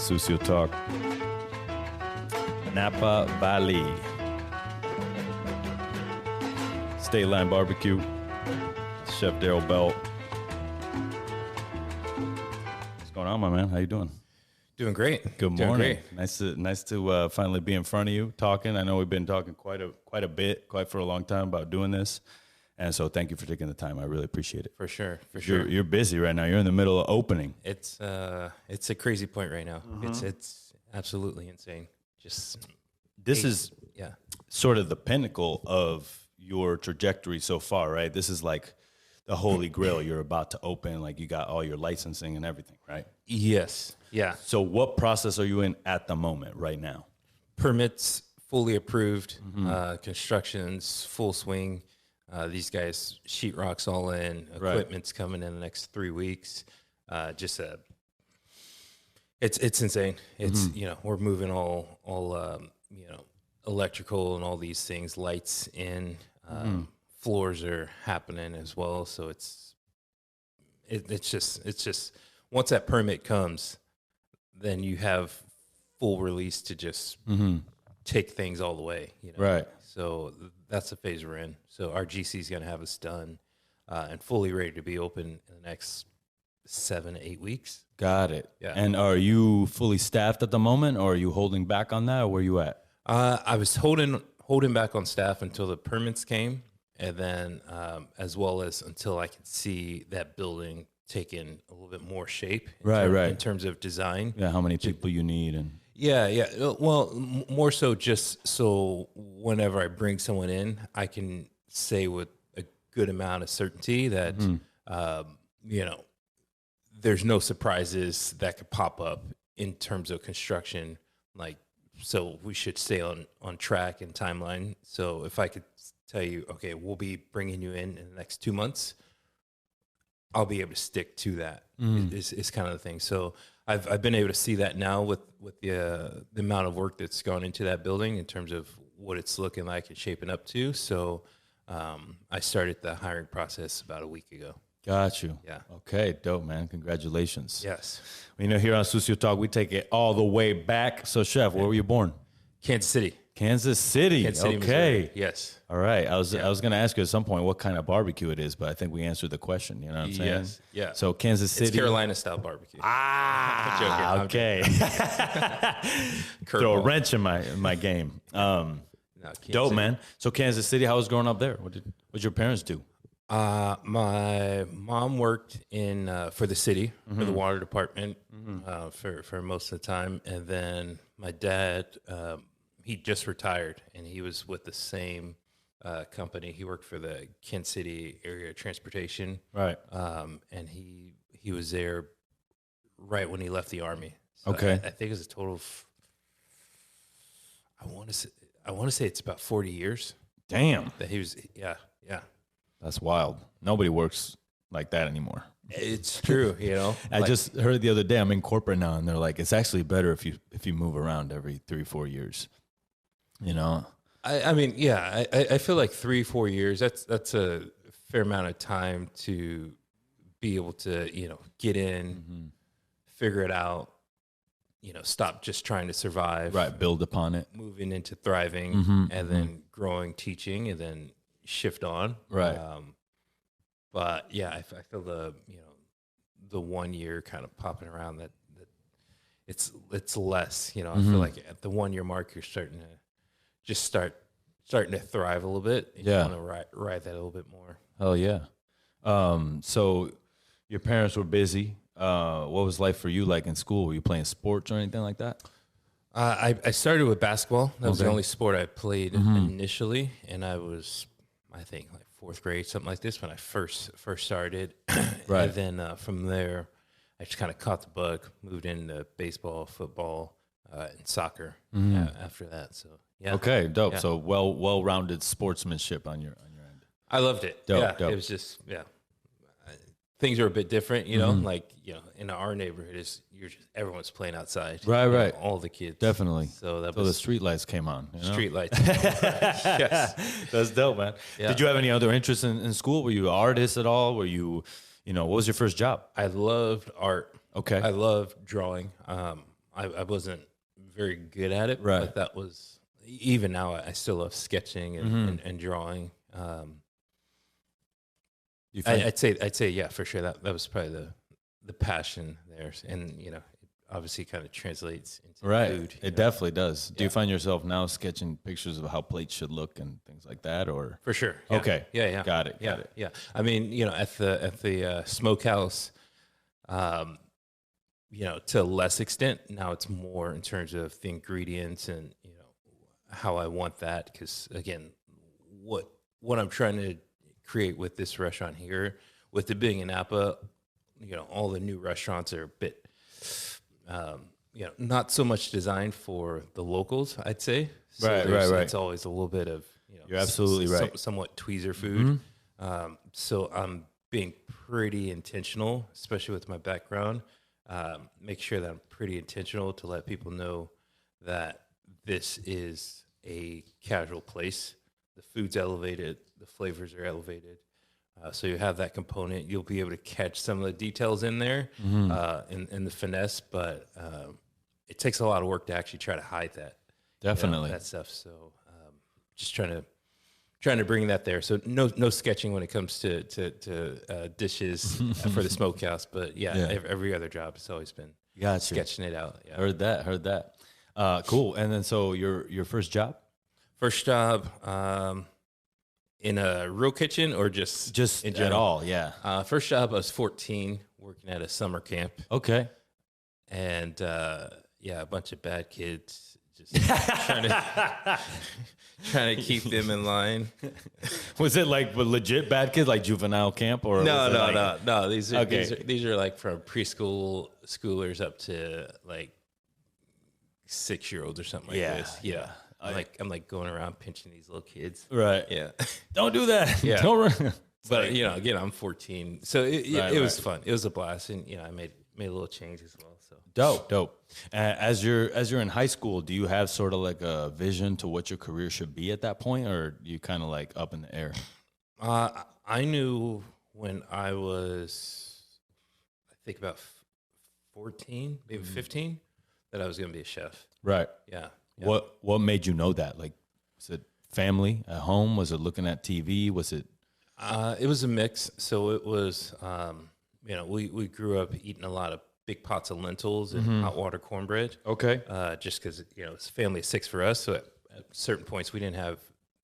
Sucio Talk. Napa Valley. Stateline Barbecue. Chef Darryl Belt. What's going on, my man? How you doing? Doing great. Good Doing morning. great. Nice to finally be in front of you talking. I know we've been talking quite for a long time about doing this. And so thank you for taking the time. I really appreciate it. For sure. You're busy right now. You're in the middle of opening. It's a crazy point right now. It's absolutely insane. This is sort of the pinnacle of your trajectory so far, right? This is like the holy grail. You're about to open, like you got all your licensing and everything, right? Yes. Yeah. So what process are you in at the moment right now? Permits fully approved. Construction's full swing. These guys, sheetrock's all in. Equipment's coming in the next 3 weeks. It's insane. It's we're moving all electrical and all these things, lights in. Floors are happening as well. So it's just once that permit comes, then you have full release to just take things all the way. Right. So that's the phase we're in. So our GC is going to have us done and fully ready to be open in the next 7 to 8 weeks. Got it. Yeah. And are you fully staffed at the moment, or are you holding back on that, or where are you at? I was holding back on staff until the permits came, and then as well as until I could see that building taking a little bit more shape. In terms of design. Yeah. How many people you need and. Yeah. Well, more so just so whenever I bring someone in, I can say with a good amount of certainty that, there's no surprises that could pop up in terms of construction. So we should stay on track and timeline. So if I could tell you, okay, we'll be bringing you in the next 2 months, I'll be able to stick to that. Is kind of the thing. So I've been able to see that now with the amount of work that's gone into that building in terms of what it's looking like and shaping up to. So I started the hiring process about a week ago. Got you. Yeah. Okay. Dope, man. Congratulations. Yes. Here on Sucio Talk, we take it all the way back. So, Chef, where were you born? Kansas City. Kansas City. Okay. Missouri. Yes. All right. I was going to ask you at some point what kind of barbecue it is, but I think we answered the question. You know what I'm saying? Yes. Yeah. So Kansas City. It's Carolina style barbecue. I'm joking. Okay. Throw a wrench in my game. Dope, man. So Kansas City, how was growing up there? What your parents do? My mom worked for the city, for the water department, for most of the time. And then my dad, he just retired, and he was with the same company. He worked for the Kansas City area transportation. Right. And he was there right when he left the Army. So okay. I think it was a total of, I want to say it's about 40 years. Damn. That he was, yeah. That's wild. Nobody works like that anymore. It's true, I just heard the other day, I'm in corporate now, and they're like, it's actually better if you move around every 3-4 years. I feel like 3-4 years, that's a fair amount of time to be able to, get in, figure it out, stop just trying to survive. Right, build upon it. Moving into thriving, and then growing, teaching, and then shift on. Right. But yeah, I feel the 1 year kind of popping around that it's less, I feel like at the 1 year mark, you're starting to thrive a little bit. And you want to ride that a little bit more. Oh yeah. So your parents were busy. What was life for you like in school? Were you playing sports or anything like that? I started with basketball. That was the only sport I played initially. And I was, I think, like 4th grade, something like this, when I first started. Right. And then from there, I just kind of caught the bug, moved into baseball, football, and soccer after that. So yeah. Okay, dope. Yeah. So well-rounded sportsmanship on your end. I loved it. Dope. It was just things are a bit different, like in our neighborhood everyone's playing outside. Right. All the kids. Definitely. So the street lights came on. Street lights. Yes. That's dope, man. Yeah. Did you have any other interests in school? Were you an artist at all? Were you, what was your first job? I loved art. Okay. I loved drawing. I wasn't very good at it, Right. but that was, even now I still love sketching and drawing. You find, I'd say, yeah, for sure. That was probably the passion there. And, you know, it obviously kind of translates into right. food. It definitely does. Do you Yeah. find yourself now sketching pictures of how plates should look and things like that, or? For sure. Yeah. Okay. Yeah. Got it. Yeah. Yeah. I mean, you know, at the smokehouse, you know, to a less extent, now it's more in terms of the ingredients and, you know, how I want that. Because again, what I'm trying to create with this restaurant here, with it being in Napa, you know, all the new restaurants are a bit, you know, not so much designed for the locals, I'd say. So Right. It's always a little bit of, you know, You're absolutely right. somewhat tweezer food. So I'm being pretty intentional, especially with my background. Make sure that I'm pretty intentional to let people know that this is a casual place. The food's elevated, the flavors are elevated. So you have that component. You'll be able to catch some of the details in there, in the finesse, but it takes a lot of work to actually try to hide that. Definitely. That stuff. So just trying to bring that there. So no sketching when it comes to dishes for the smokehouse, but every other job has always been Gotcha. sketching it out. Yeah. Heard that. Cool. And then so your first job? First job in a real kitchen or just in at general? all? Yeah. First job, I was 14, working at a summer camp, Okay. and a bunch of bad kids just trying to keep them in line. Was it like legit bad kids, like juvenile camp, or No. These are Okay. these are like from schoolers up to like 6-year-olds or something like Yeah, this. Yeah. I'm like going around pinching these little kids. right? Yeah. Don't do that. Yeah. Don't run. But you know, again, I'm 14, so it was right. fun. It was a blast, and you know, I made a little change as well. So Dope. As you're in high school, do you have sort of like a vision to what your career should be at that point, or you kind of like up in the air? I knew when I was, I think about 14, maybe 15, that I was going to be a chef. Right. Yeah. What made you know that? Like, was it family at home? Was it looking at TV? Was it? It was a mix. So it was, you know, we grew up eating a lot of big pots of lentils and hot water cornbread. Okay. Just because, you know, it's a family of 6 for us. So at certain points, we didn't have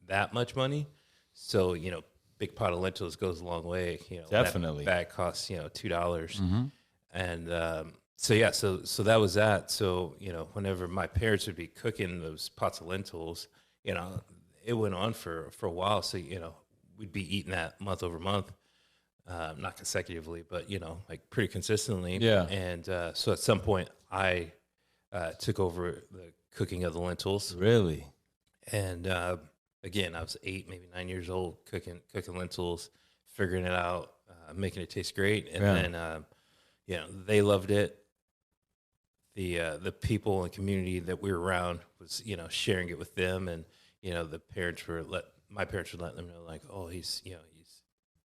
that much money. So, you know, big pot of lentils goes a long way. You know, Definitely. That bag costs, you know, $2. And so that was that. So, you know, whenever my parents would be cooking those pots of lentils, you know, it went on for a while. So, you know, we'd be eating that month over month. Not consecutively, but, you know, like pretty consistently. Yeah. And so at some point, I took over the cooking of the lentils. Really? And again, I was 8, maybe 9 years old, cooking lentils, figuring it out, making it taste great. And then, you know, they loved it. The people and community that we were around was, you know, sharing it with them. And, you know, my parents would let them know, like, oh, he's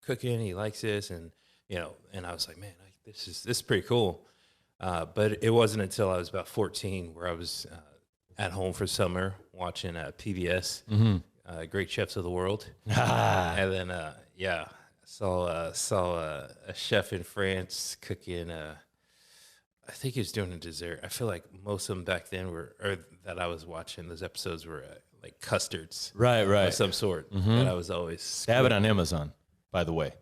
cooking, he likes this, and you know, and I was like, man, this is pretty cool. But it wasn't until I was about 14 where I was at home for summer watching PBS, Great Chefs of the World, and then saw a chef in France cooking. I think he was doing a dessert. I feel like most of them back then that I was watching, those episodes were like custards, Right. of some sort. That I was always. They have it on Amazon, by the way.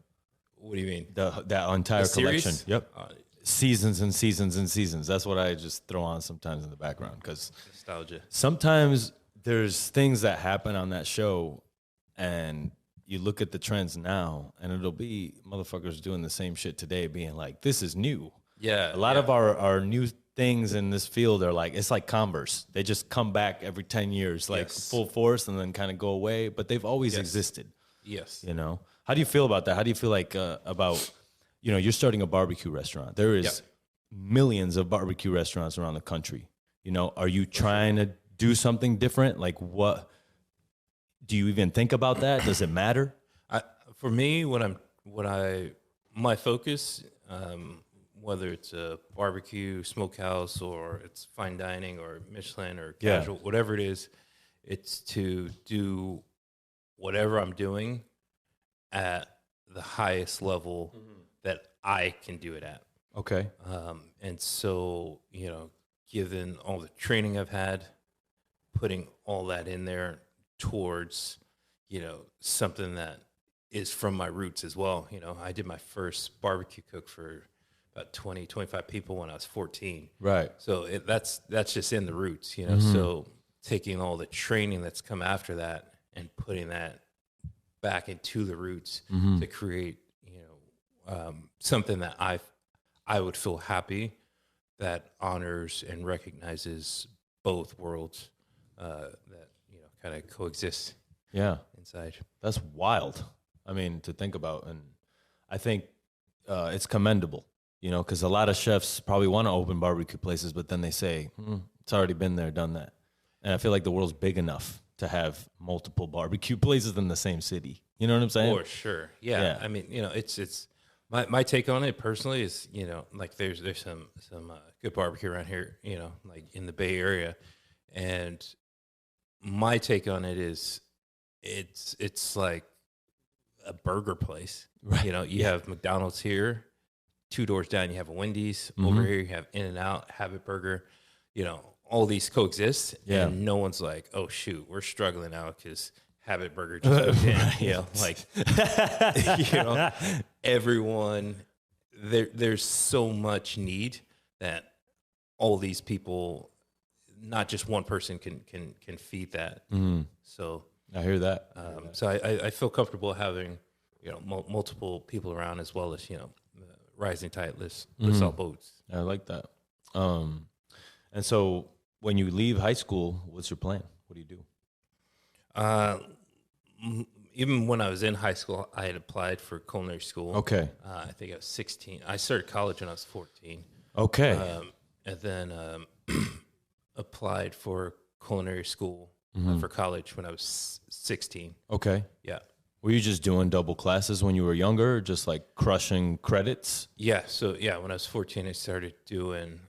What do you mean? That entire The series? collection. Yep. Seasons and seasons and seasons. That's what I just throw on sometimes in the background, because Nostalgia. sometimes there's things that happen on that show, and you look at the trends now, and it'll be motherfuckers doing the same shit today, being like, "This is new." Yeah. A lot of our new things in this field are like, it's like Converse. They just come back every 10 years, like full force, and then kind of go away. But they've always existed. Yes. You know, how do you feel about that? How do you feel like about, you know, you're starting a barbecue restaurant. There is millions of barbecue restaurants around the country. You know, are you trying to do something different? Like, what do you even think about that? Does it matter? For me, my focus whether it's a barbecue, smokehouse, or it's fine dining or Michelin or Yeah. casual, whatever it is, it's to do whatever I'm doing at the highest level that I can do it at. Okay. And so, given all the training I've had, putting all that in there towards, something that is from my roots as well. I did my first barbecue cook for about 20, 25 people when I was 14. Right. So that's just in the roots, So taking all the training that's come after that and putting that back into the roots to create, something that I would feel happy that honors and recognizes both worlds that kind of coexist. Yeah. Inside. That's wild. I mean, to think about, and I think it's commendable. Because a lot of chefs probably want to open barbecue places, but then they say it's already been there, done that. And I feel like the world's big enough to have multiple barbecue places in the same city. You know what I'm saying? For sure. Yeah. I mean, it's my take on it personally is, like there's some good barbecue around here, like in the Bay Area. And my take on it is it's like a burger place. Right. You have McDonald's here, 2 doors down, you have a Wendy's. Over here, you have In-N-Out, Habit Burger. All these coexist. Yeah. And no one's like, oh, shoot, we're struggling now because Habit Burger just moved in. Everyone, there's so much need that all these people, not just one person can feed that. So I hear that. So I feel comfortable having, multiple people around as well as, rising tide lifts all boats. I like that. And so when you leave high school, what's your plan? What do you do? Even when I was in high school, I had applied for culinary school. Okay. I think I was 16. I started college when I was 14. Okay. And then applied for culinary school for college when I was 16. Okay. Yeah. Were you just doing double classes when you were younger, or just like crushing credits? Yeah. So when I was 14, I started doing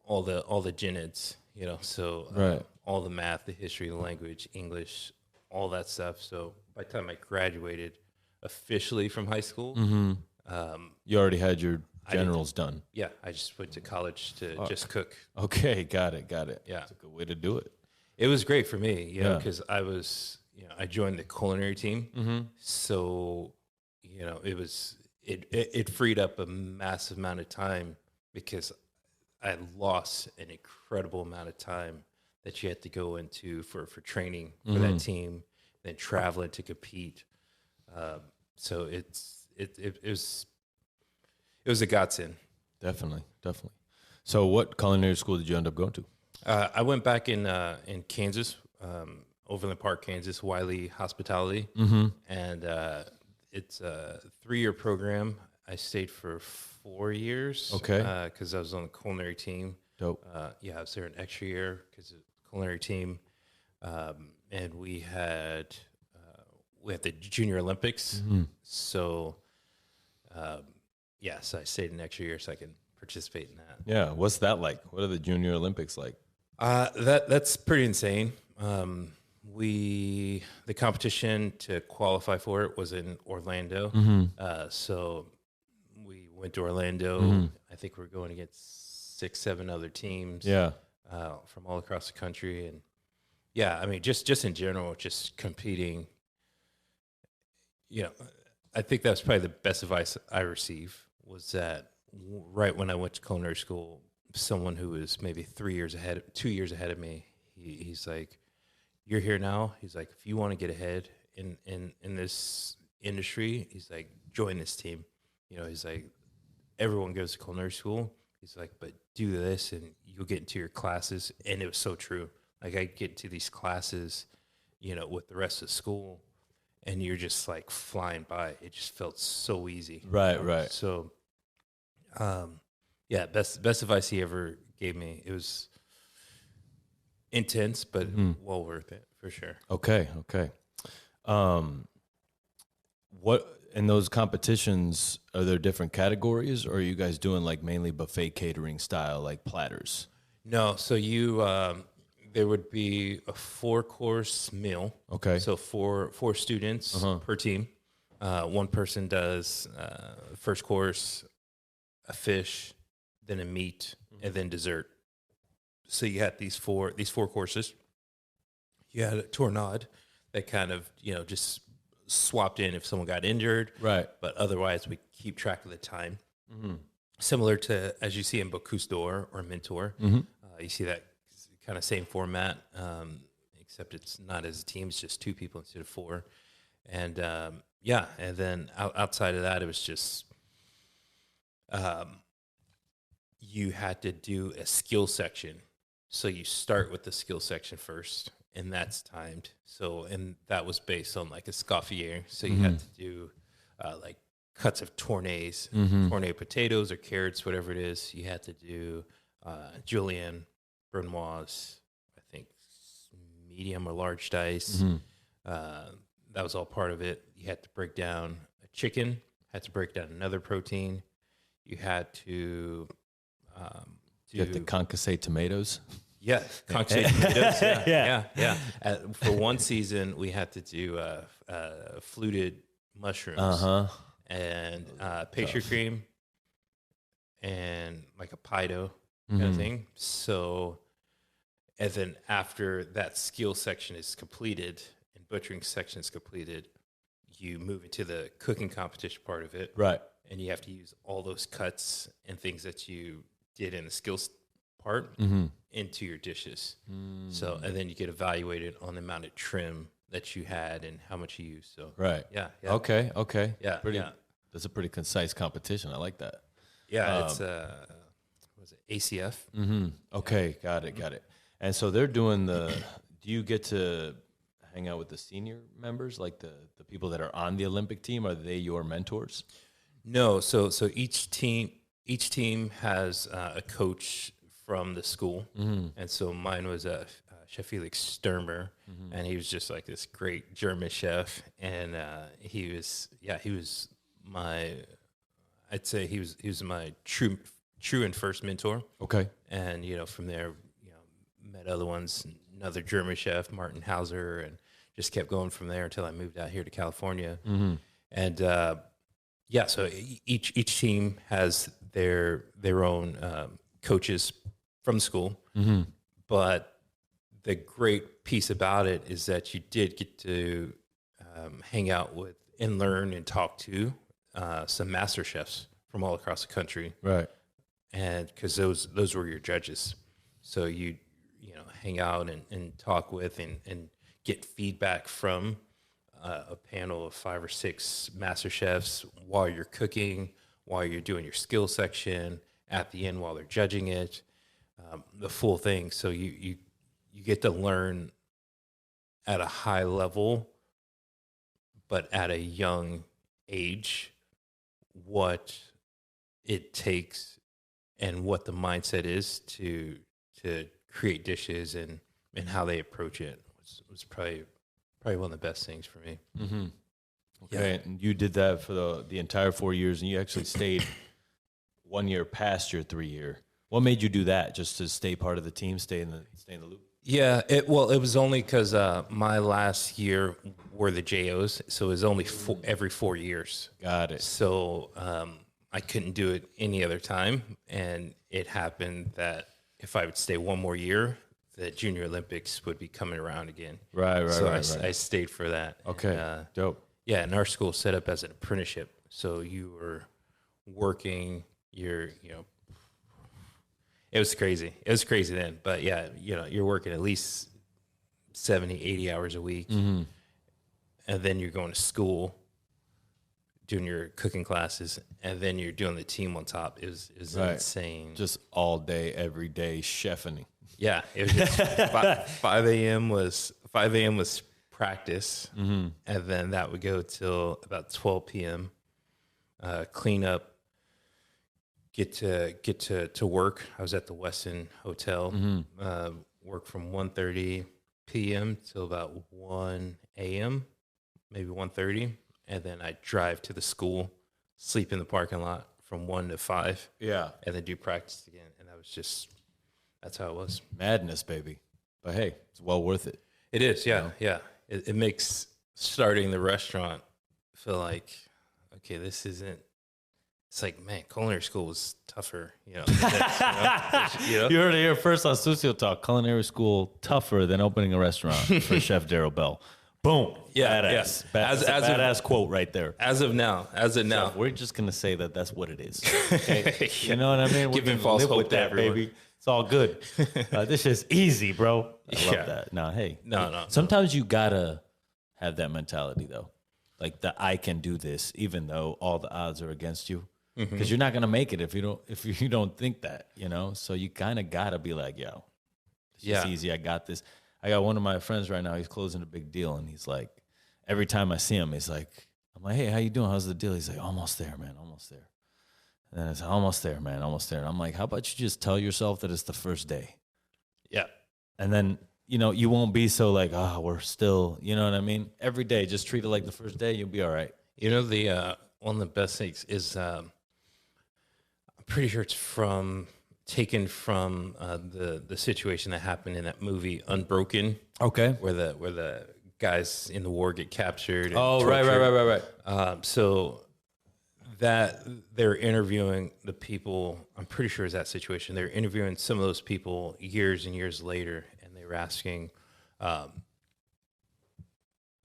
all the GENIDs, so Right. all the math, the history, the language, English, all that stuff. So by the time I graduated officially from high school, You already had your generals done. yeah, I just went to college to just cook. Okay, got it. Yeah. That's a good way to do it. It was great for me, Yeah. because I was, I joined the culinary team. So, it freed up a massive amount of time because I lost an incredible amount of time that you had to go into for training for that team, then traveling to compete. So it was a godsend. Definitely. So what culinary school did you end up going to? I went back in Kansas, Overland Park, Kansas, Wiley Hospitality, and it's a 3-year program. I stayed for 4 years. Okay. Because I was on the culinary team. Dope. I was there an extra year because of the culinary team, and we had the Junior Olympics. So, so I stayed an extra year so I can participate in that. Yeah. What's that like? What are the Junior Olympics like? That's pretty insane. The competition to qualify for it was in Orlando. So we went to Orlando. I think we're going against 6, 7 other teams. Yeah. From all across the country, and I mean, just in general, just competing. I think that's probably the best advice I received was that right when I went to culinary school, someone who was maybe 2 years ahead of me, he's like, "You're here now." He's like, "If you want to get ahead in this industry," he's like, "join this team." He's like, "Everyone goes to culinary school." He's like, "But do this and you'll get into your classes." And it was so true. Like I get into these classes, with the rest of school, and you're just like flying by. It just felt so easy. Right. So, best advice he ever gave me. It was intense, but well worth it for sure. Okay. What And those competitions, are there different categories, or are you guys doing like mainly buffet catering style, like platters? No, so there would be a 4-course meal. Okay. So four students per team. One person does first course, a fish, then a meat, and then dessert. So you had these four courses. You had a tournade that kind of just swapped in if someone got injured, Right. but otherwise we keep track of the time. Similar to as you see in Bocuse d'Or or Mentor, you see that kind of same format, except it's not as a team; it's just 2 people instead of 4. And and then outside of that, it was just you had to do a skill section. So you start with the skill section first, and that's timed. So, and that was based on like a scoffier. So you had to do like cuts of tournaise, tournée potatoes or carrots, whatever it is. You had to do julienne, brunoise, I think medium or large dice. That was all part of it. You had to break down a chicken, had to break down another protein. You had to You have to concassate tomatoes. Yeah, concassate tomatoes. Yeah. For one season, we had to do fluted mushrooms and pastry cream and like a pido kind of thing. So, and then after that skill section is completed and butchering section is completed, you move into the cooking competition part of it. Right. And you have to use all those cuts and things that you did in the skills part into your dishes. So, and then you get evaluated on the amount of trim that you had and how much you used. So, Right. Yeah. Okay. Yeah. That's a pretty concise competition. I like that. Yeah. It's, was it ACF? Okay. Got it. And so they're doing do you get to hang out with the senior members, like the people that are on the Olympic team? Are they your mentors? No. So each team has a coach from the school. And so mine was Chef Felix Sturmer, and he was just like this great German chef. And he was my true and first mentor. Okay. And, from there, met other ones, another German chef, Martin Hauser, and just kept going from there until I moved out here to California. And, so each team has their own coaches from the school. But the great piece about it is that you did get to hang out with and learn and talk to some master chefs from all across the country. Right. And because those were your judges. So you hang out and talk with and get feedback from a panel of 5 or 6 master chefs while you're cooking, while you're doing your skill section, at the end while they're judging it, the full thing. So you get to learn at a high level, but at a young age, what it takes and what the mindset is to create dishes and how they approach it was probably one of the best things for me. Okay. Yeah. And you did that for the entire 4 years, and you actually stayed 1 year past your 3-year. What made you do that? Just to stay part of the team, stay in the loop? Yeah, it was only because my last year were the JOs, so it was only every 4 years. Got it. So I couldn't do it any other time, and it happened that if I would stay one more year, the Junior Olympics would be coming around again. Right. So I stayed for that. Okay, And, dope. yeah, and our school set up as an apprenticeship, so you were working. It was crazy. It was crazy then, but yeah, you're working at least 70, 80 hours a week, and then you're going to school, doing your cooking classes, and then you're doing the team on top. It was Right. insane. Just all day, every day, chefing. Yeah, it was just 5 a.m. was practice, and then that would go till about 12 p.m. Clean up, get to work. I was at the Westin Hotel. Work from 1:30 p.m. till about 1 a.m., maybe 1:30, and then I drive to the school, sleep in the parking lot from 1 to 5. Yeah. And then do practice again. And that's how it was. Madness, baby. But hey, it's well worth it. It is, yeah, yeah. It makes starting the restaurant feel like, okay, this isn't. It's like, man, culinary school was tougher, you know. You heard it here first on Sucio Talk. Culinary school tougher than opening a restaurant for Chef Darryl Bell. Boom. Yeah, badass. yeah. As badass quote right there. As of now, So we're just gonna say that that's what it is. Okay? You know what I mean? We're Giving gonna false live hope with to that, everyone. baby. It's all good. This is easy, bro. I love that. No, hey. No. Sometimes you gotta have that mentality though, like that I can do this, even though all the odds are against you. Because you're not gonna make it if you don't think that, you know. So you kind of gotta be like, yo, it's easy. I got this. I got one of my friends right now. He's closing a big deal, and he's like, every time I see him, he's like, I'm like, hey, how you doing? How's the deal? He's like, almost there, man, almost there. And then it's almost there, man, almost there. And I'm like, how about you just tell yourself that it's the first day? Yeah. And then, you know, you won't be so like, oh, we're still, you know what I mean? Every day, just treat it like the first day. You'll be all right. You know, the one of the best things is I'm pretty sure it's taken from the situation that happened in that movie Unbroken. Okay. Where the guys in the war get captured. And Oh, tortured. right. So that they're interviewing the people, I'm pretty sure is that situation. They're interviewing some of those people years and years later, and they were asking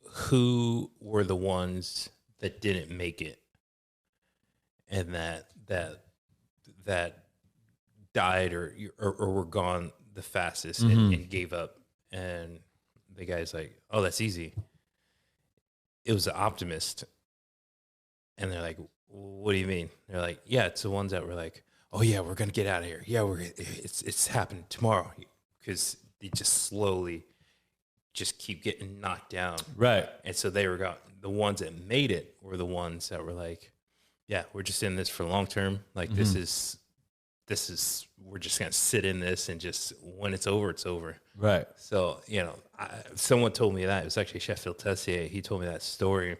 who were the ones that didn't make it, and that died or were gone the fastest and gave up. And the guy's like, oh, that's easy. It was the optimist. And they're like, what do you mean? They're like, yeah, it's the ones that were like, oh yeah, we're gonna get out of here. Yeah, it's happening tomorrow, because they just slowly just keep getting knocked down. Right. And so they were the ones that made it were the ones that were like, yeah, we're just in this for long term. Like this is we're just gonna sit in this, and just when it's over, it's over. Right. So, you know, someone told me that. It was actually Chef Phil Tessier. He told me that story.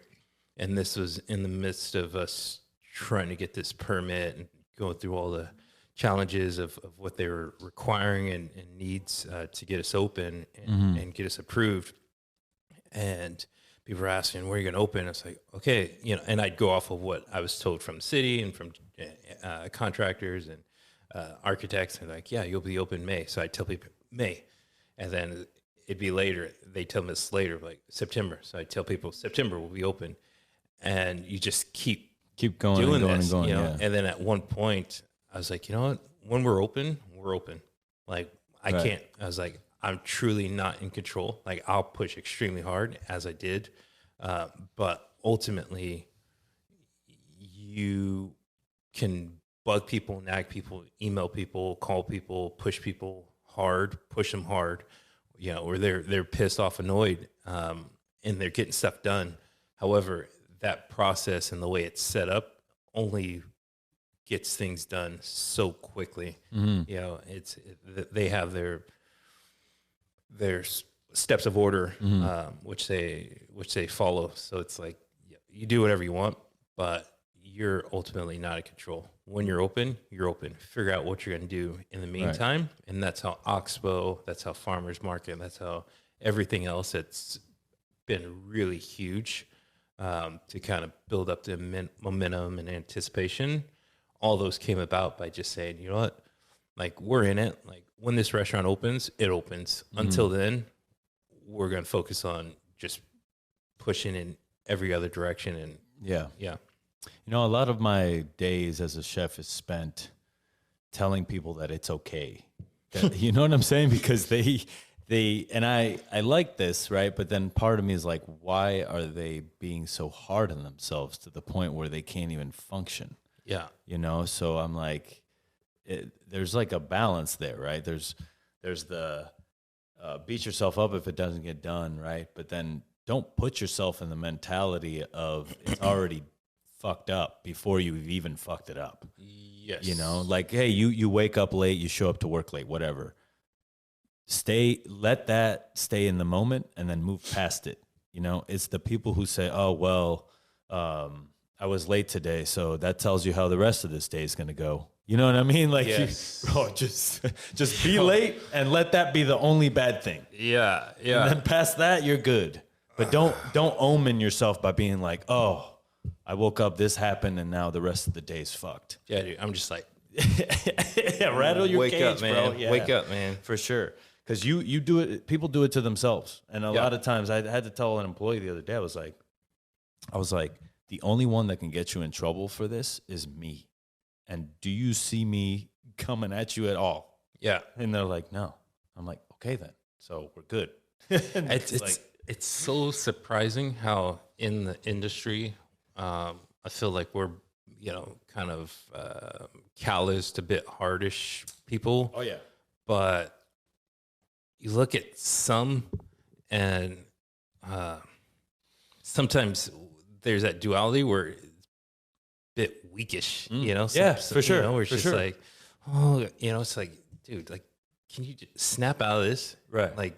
And this was in the midst of us trying to get this permit and going through all the challenges of what they were requiring and needs to get us open and get us approved. And people were asking, where are you going to open? I was like, okay, you know, and I'd go off of what I was told from the city and from contractors and architects. And like, yeah, you'll be open May. So I'd tell people May. And then it'd be later. They tell me this later, like September. So I tell people September will be open. And you just keep going doing and going this, and going. you know? Yeah. And then at one point, I was like, you know what? When we're open, we're open. Like I can't. I was like, I'm truly not in control. Like I'll push extremely hard as I did, but ultimately, you can bug people, nag people, email people, call people, push people hard, push them hard, you know, or they're pissed off, annoyed, and they're getting stuff done. However, that process and the way it's set up only gets things done so quickly. You know, they have their steps of order, which they follow. So it's like you do whatever you want, but you're ultimately not in control. When you're open, you're open. Figure out what you're going to do in the meantime, and that's how Oxbow, that's how Farmers Market, that's how everything else that's been really huge. To kind of build up the momentum and anticipation. All those came about by just saying, you know what, like we're in it. Like when this restaurant opens, it opens. Until then, we're going to focus on just pushing in every other direction. And yeah. You know, a lot of my days as a chef is spent telling people that it's okay. You know what I'm saying? Because and I like this, right? But then part of me is like, why are they being so hard on themselves to the point where they can't even function? Yeah. You know, so I'm like, there's like a balance there, right? There's the beat yourself up if it doesn't get done, right? But then don't put yourself in the mentality of it's already fucked up before you've even fucked it up. Yes. You know, like, hey, you wake up late, you show up to work late, whatever. Let that stay in the moment and then move past it. You know, it's the people who say, oh, well, I was late today, so that tells you how the rest of this day is going to go. You know what I mean? Like, bro, just be late and let that be the only bad thing. Yeah. And then past that, you're good. But don't omen yourself by being like, oh, I woke up, this happened, and now the rest of the day's fucked. Yeah, dude, I'm just like, rattle your wake cage, up, man. bro. Yeah. Wake up, man. For sure. Because you do it, people do it to themselves. And a lot of times I had to tell an employee the other day, I was like, the only one that can get you in trouble for this is me. And do you see me coming at you at all? Yeah. And they're like, no. I'm like, okay then. So we're good. It's so surprising how in the industry, I feel like we're, kind of calloused, a bit hardish people. Oh, yeah. But you look at some, and sometimes there's that duality where it's a bit weakish, for sure. Where it's just like, oh, it's like, dude, like, can you just snap out of this? Right. Like,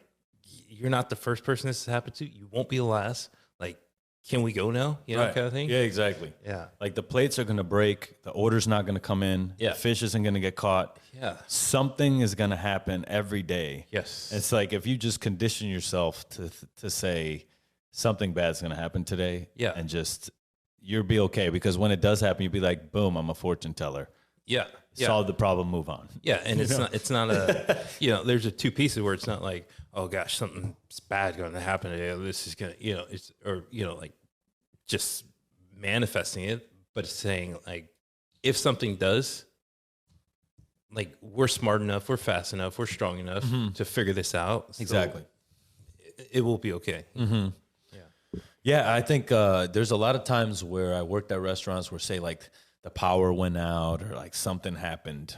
you're not the first person this has happened to. You won't be the last. Like, can we go now? Right. Kind of thing. Yeah, exactly. Yeah. Like the plates are going to break. The order's not going to come in. Yeah. The fish isn't going to get caught. Yeah. Something is going to happen every day. Yes. It's like if you just condition yourself to say something bad's going to happen today. Yeah. And just, you'll be okay. Because when it does happen, you'll be like, boom, I'm a fortune teller. Yeah. Solve the problem, move on. Yeah, and it's not a there's a two pieces where it's not like, oh gosh, something's bad going to happen today. This is gonna it's like just manifesting it, but it's saying like if something does, like we're smart enough, we're fast enough, we're strong enough to figure this out. So Exactly. it will be okay. Mm-hmm. Yeah, I think there's a lot of times where I worked at restaurants where say like the power went out or like something happened.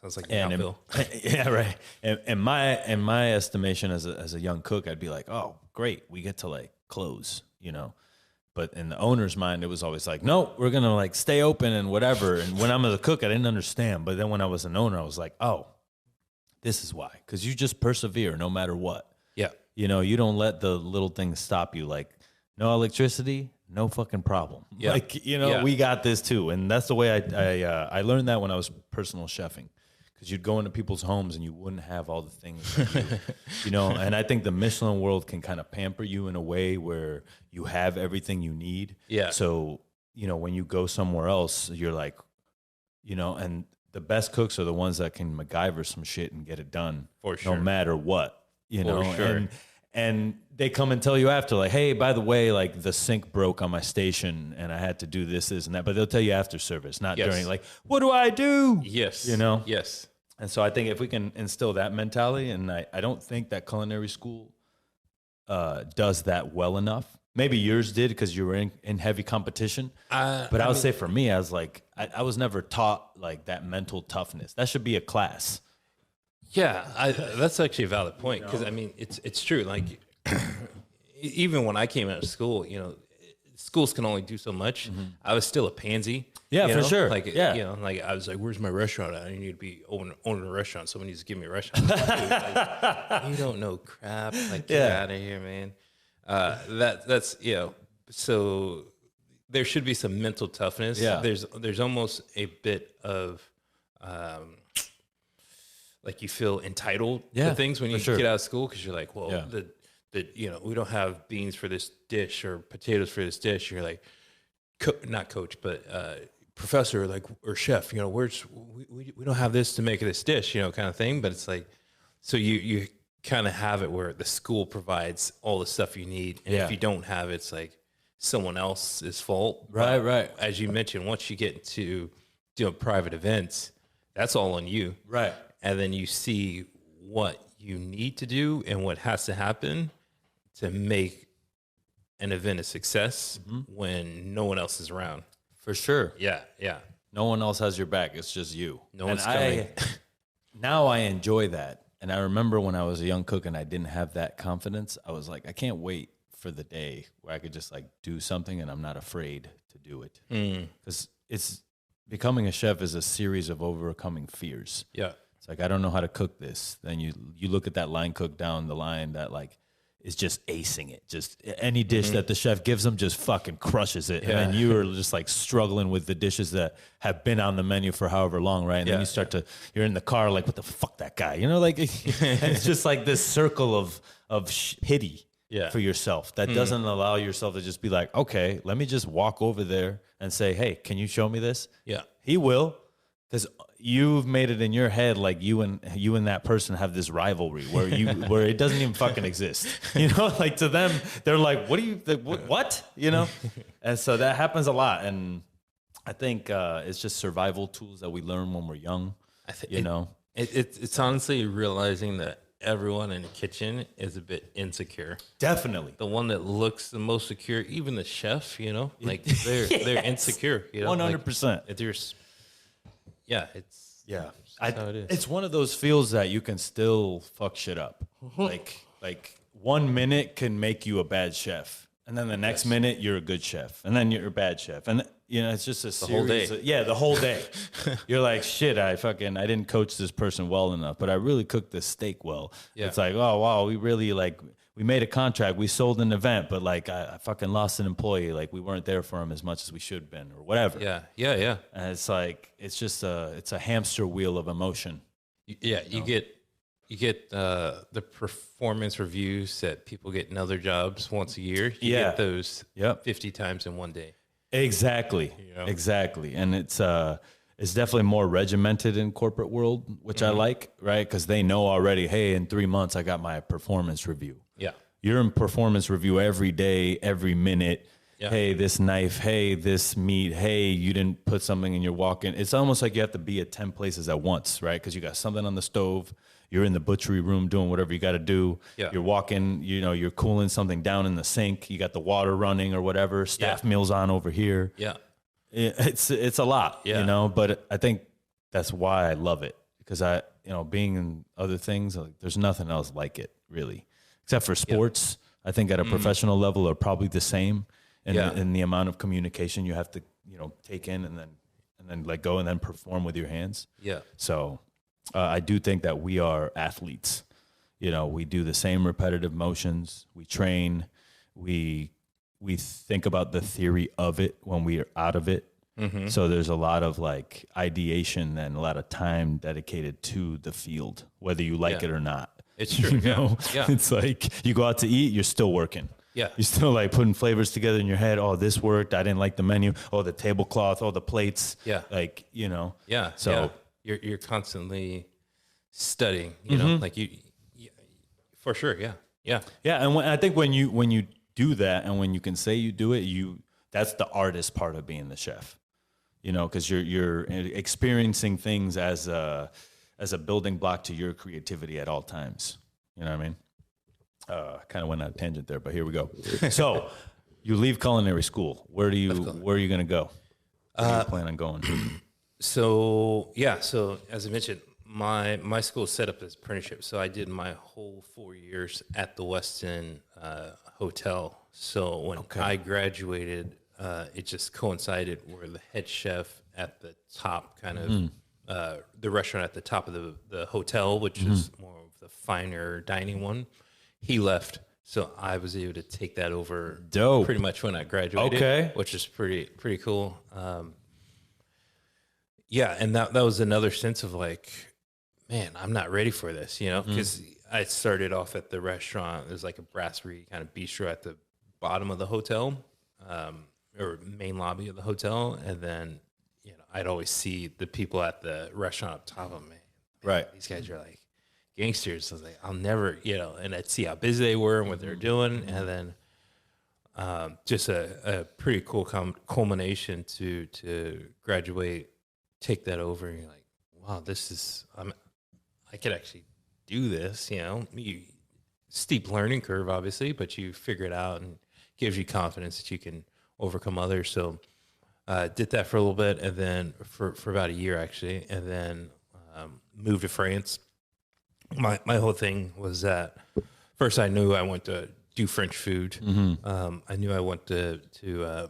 Sounds like and yeah, right. And my estimation as a young cook, I'd be like, oh, great, we get to like close, But in the owner's mind, it was always like, no, we're gonna like stay open and whatever. And when I'm a cook, I didn't understand. But then when I was an owner, I was like, oh, this is why, because you just persevere no matter what. Yeah. You don't let the little things stop you. Like no electricity, no fucking problem. Yeah. Like, we got this too. And that's the way I learned that when I was personal chefing, because you'd go into people's homes and you wouldn't have all the things, and I think the Michelin world can kind of pamper you in a way where you have everything you need. Yeah. So, when you go somewhere else, you're like, and the best cooks are the ones that can MacGyver some shit and get it done. For sure. No matter what, For sure. And they come and tell you after, like, hey, by the way, like the sink broke on my station and I had to do this, and that. But they'll tell you after service, not during, like, what do I do? Yes. Yes. And so I think if we can instill that mentality, and I don't think that culinary school does that well enough. Maybe yours did because you were in heavy competition. But I would say for me, I was like, I was never taught like that mental toughness. That should be a class. Yeah, that's actually a valid point because it's true. Like even when I came out of school, schools can only do so much. Mm-hmm. I was still a pansy. Yeah, for sure. Like yeah, like I was like, "Where's my restaurant? I need to be owning a restaurant. Someone needs to give me a restaurant." Like, you don't know crap. Like get out of here, man. That's So there should be some mental toughness. Yeah, there's almost a bit of like you feel entitled to things when you get out of school because you're like, well, we don't have beans for this dish or potatoes for this dish. You're like, not coach, but professor, like, or chef. We don't have this to make this dish, kind of thing. But it's like, so you kind of have it where the school provides all the stuff you need, and if you don't have it, it's like someone else's fault. Right. As you mentioned, once you get into doing private events, that's all on you. Right. And then you see what you need to do and what has to happen to make an event a success when no one else is around. For sure. Yeah. No one else has your back. It's just you. No one's coming. Now I enjoy that. And I remember when I was a young cook and I didn't have that confidence, I was like, I can't wait for the day where I could just like do something and I'm not afraid to do it. Because becoming a chef is a series of overcoming fears. Yeah. It's like, I don't know how to cook this. Then you look at that line cook down the line that like is just acing it. Just any dish that the chef gives them just fucking crushes it. And then you are just like struggling with the dishes that have been on the menu for however long, right? And then you start to, you're in the car like, what the fuck, that guy? You know, like, and it's just like this circle of pity for yourself that doesn't allow yourself to just be like, okay, let me just walk over there and say, hey, can you show me this? Yeah. He will. Because you've made it in your head like you and that person have this rivalry where it doesn't even fucking exist. You know, like to them, they're like, what do you, what? You know? And so that happens a lot. And I think it's just survival tools that we learn when we're young, you know? It's honestly realizing that everyone in the kitchen is a bit insecure. Definitely. The one that looks the most secure, even the chef, you know, like they're insecure. You know, 100%. Like, there's, it's how it is. It's one of those fields that you can still fuck shit up. Like 1 minute can make you a bad chef, and then the next minute you're a good chef, and then you're a bad chef, and you know it's just a series whole day. The whole day. You're like, shit, I didn't coach this person well enough, but I really cooked this steak well. Yeah. It's like, oh wow, we made a contract, we sold an event, but like I fucking lost an employee. Like we weren't there for him as much as we should have been, or whatever. Yeah. And it's like it's just it's a hamster wheel of emotion. You get the performance reviews that people get in other jobs once a year. You get those 50 times in one day. Exactly. You know? Exactly. And it's definitely more regimented in corporate world, which I like, right? Because they know already, hey, in 3 months I got my performance review. Yeah. You're in performance review every day, every minute. Yeah. Hey, this knife. Hey, this meat. Hey, you didn't put something in your walk-in. It's almost like you have to be at 10 places at once, right? Because you got something on the stove. You're in the butchery room doing whatever you got to do. Yeah. You're walking, you know, you're cooling something down in the sink. You got the water running or whatever. Staff meals on over here. Yeah. It's a lot, you know, but I think that's why I love it, because being in other things, like, there's nothing else like it really, except for sports. I think at a professional level are probably the same in the amount of communication you have to, take in and then let go and then perform with your hands. Yeah. So I do think that we are athletes. We do the same repetitive motions. We train. We think about the theory of it when we are out of it. Mm-hmm. So there's a lot of like ideation and a lot of time dedicated to the field, whether you like it or not. It's true. It's like you go out to eat, you're still working. Yeah. You're still like putting flavors together in your head. Oh, this worked. I didn't like the menu. Oh, the tablecloth. Oh, the plates. Yeah. Like, Yeah. So you're constantly studying, like you for sure. Yeah. Yeah. Yeah. And I think when you do that, and when you can say you do it, that's the artist part of being the chef, because you're experiencing things as a building block to your creativity at all times. You know what I mean? Kind of went on a tangent there, but here we go. So you leave culinary school. Where are you going to go? Where do you plan on going? So as I mentioned, my school set up as apprenticeship. So I did my whole 4 years at the Westin Hotel. So when I graduated, it just coincided where the head chef at the top, kind of the restaurant at the top of the hotel, which is more of the finer dining one, he left. So I was able to take that over. Dope. Pretty much when I graduated, which is pretty cool. And that was another sense of like, man, I'm not ready for this, because I started off at the restaurant. There's like a brasserie kind of bistro at the bottom of the hotel, or main lobby of the hotel. And then, I'd always see the people at the restaurant up top of me. Right. These guys are like gangsters. I was like, I'll never, and I'd see how busy they were and what they were doing. And then just a pretty cool culmination to graduate, take that over. And you're like, wow, I could actually do this, steep learning curve, obviously, but you figure it out and gives you confidence that you can overcome others. So did that for a little bit, and then for about a year, actually, and then moved to France. My whole thing was that first I knew I wanted to do French food. Mm-hmm. I knew I wanted to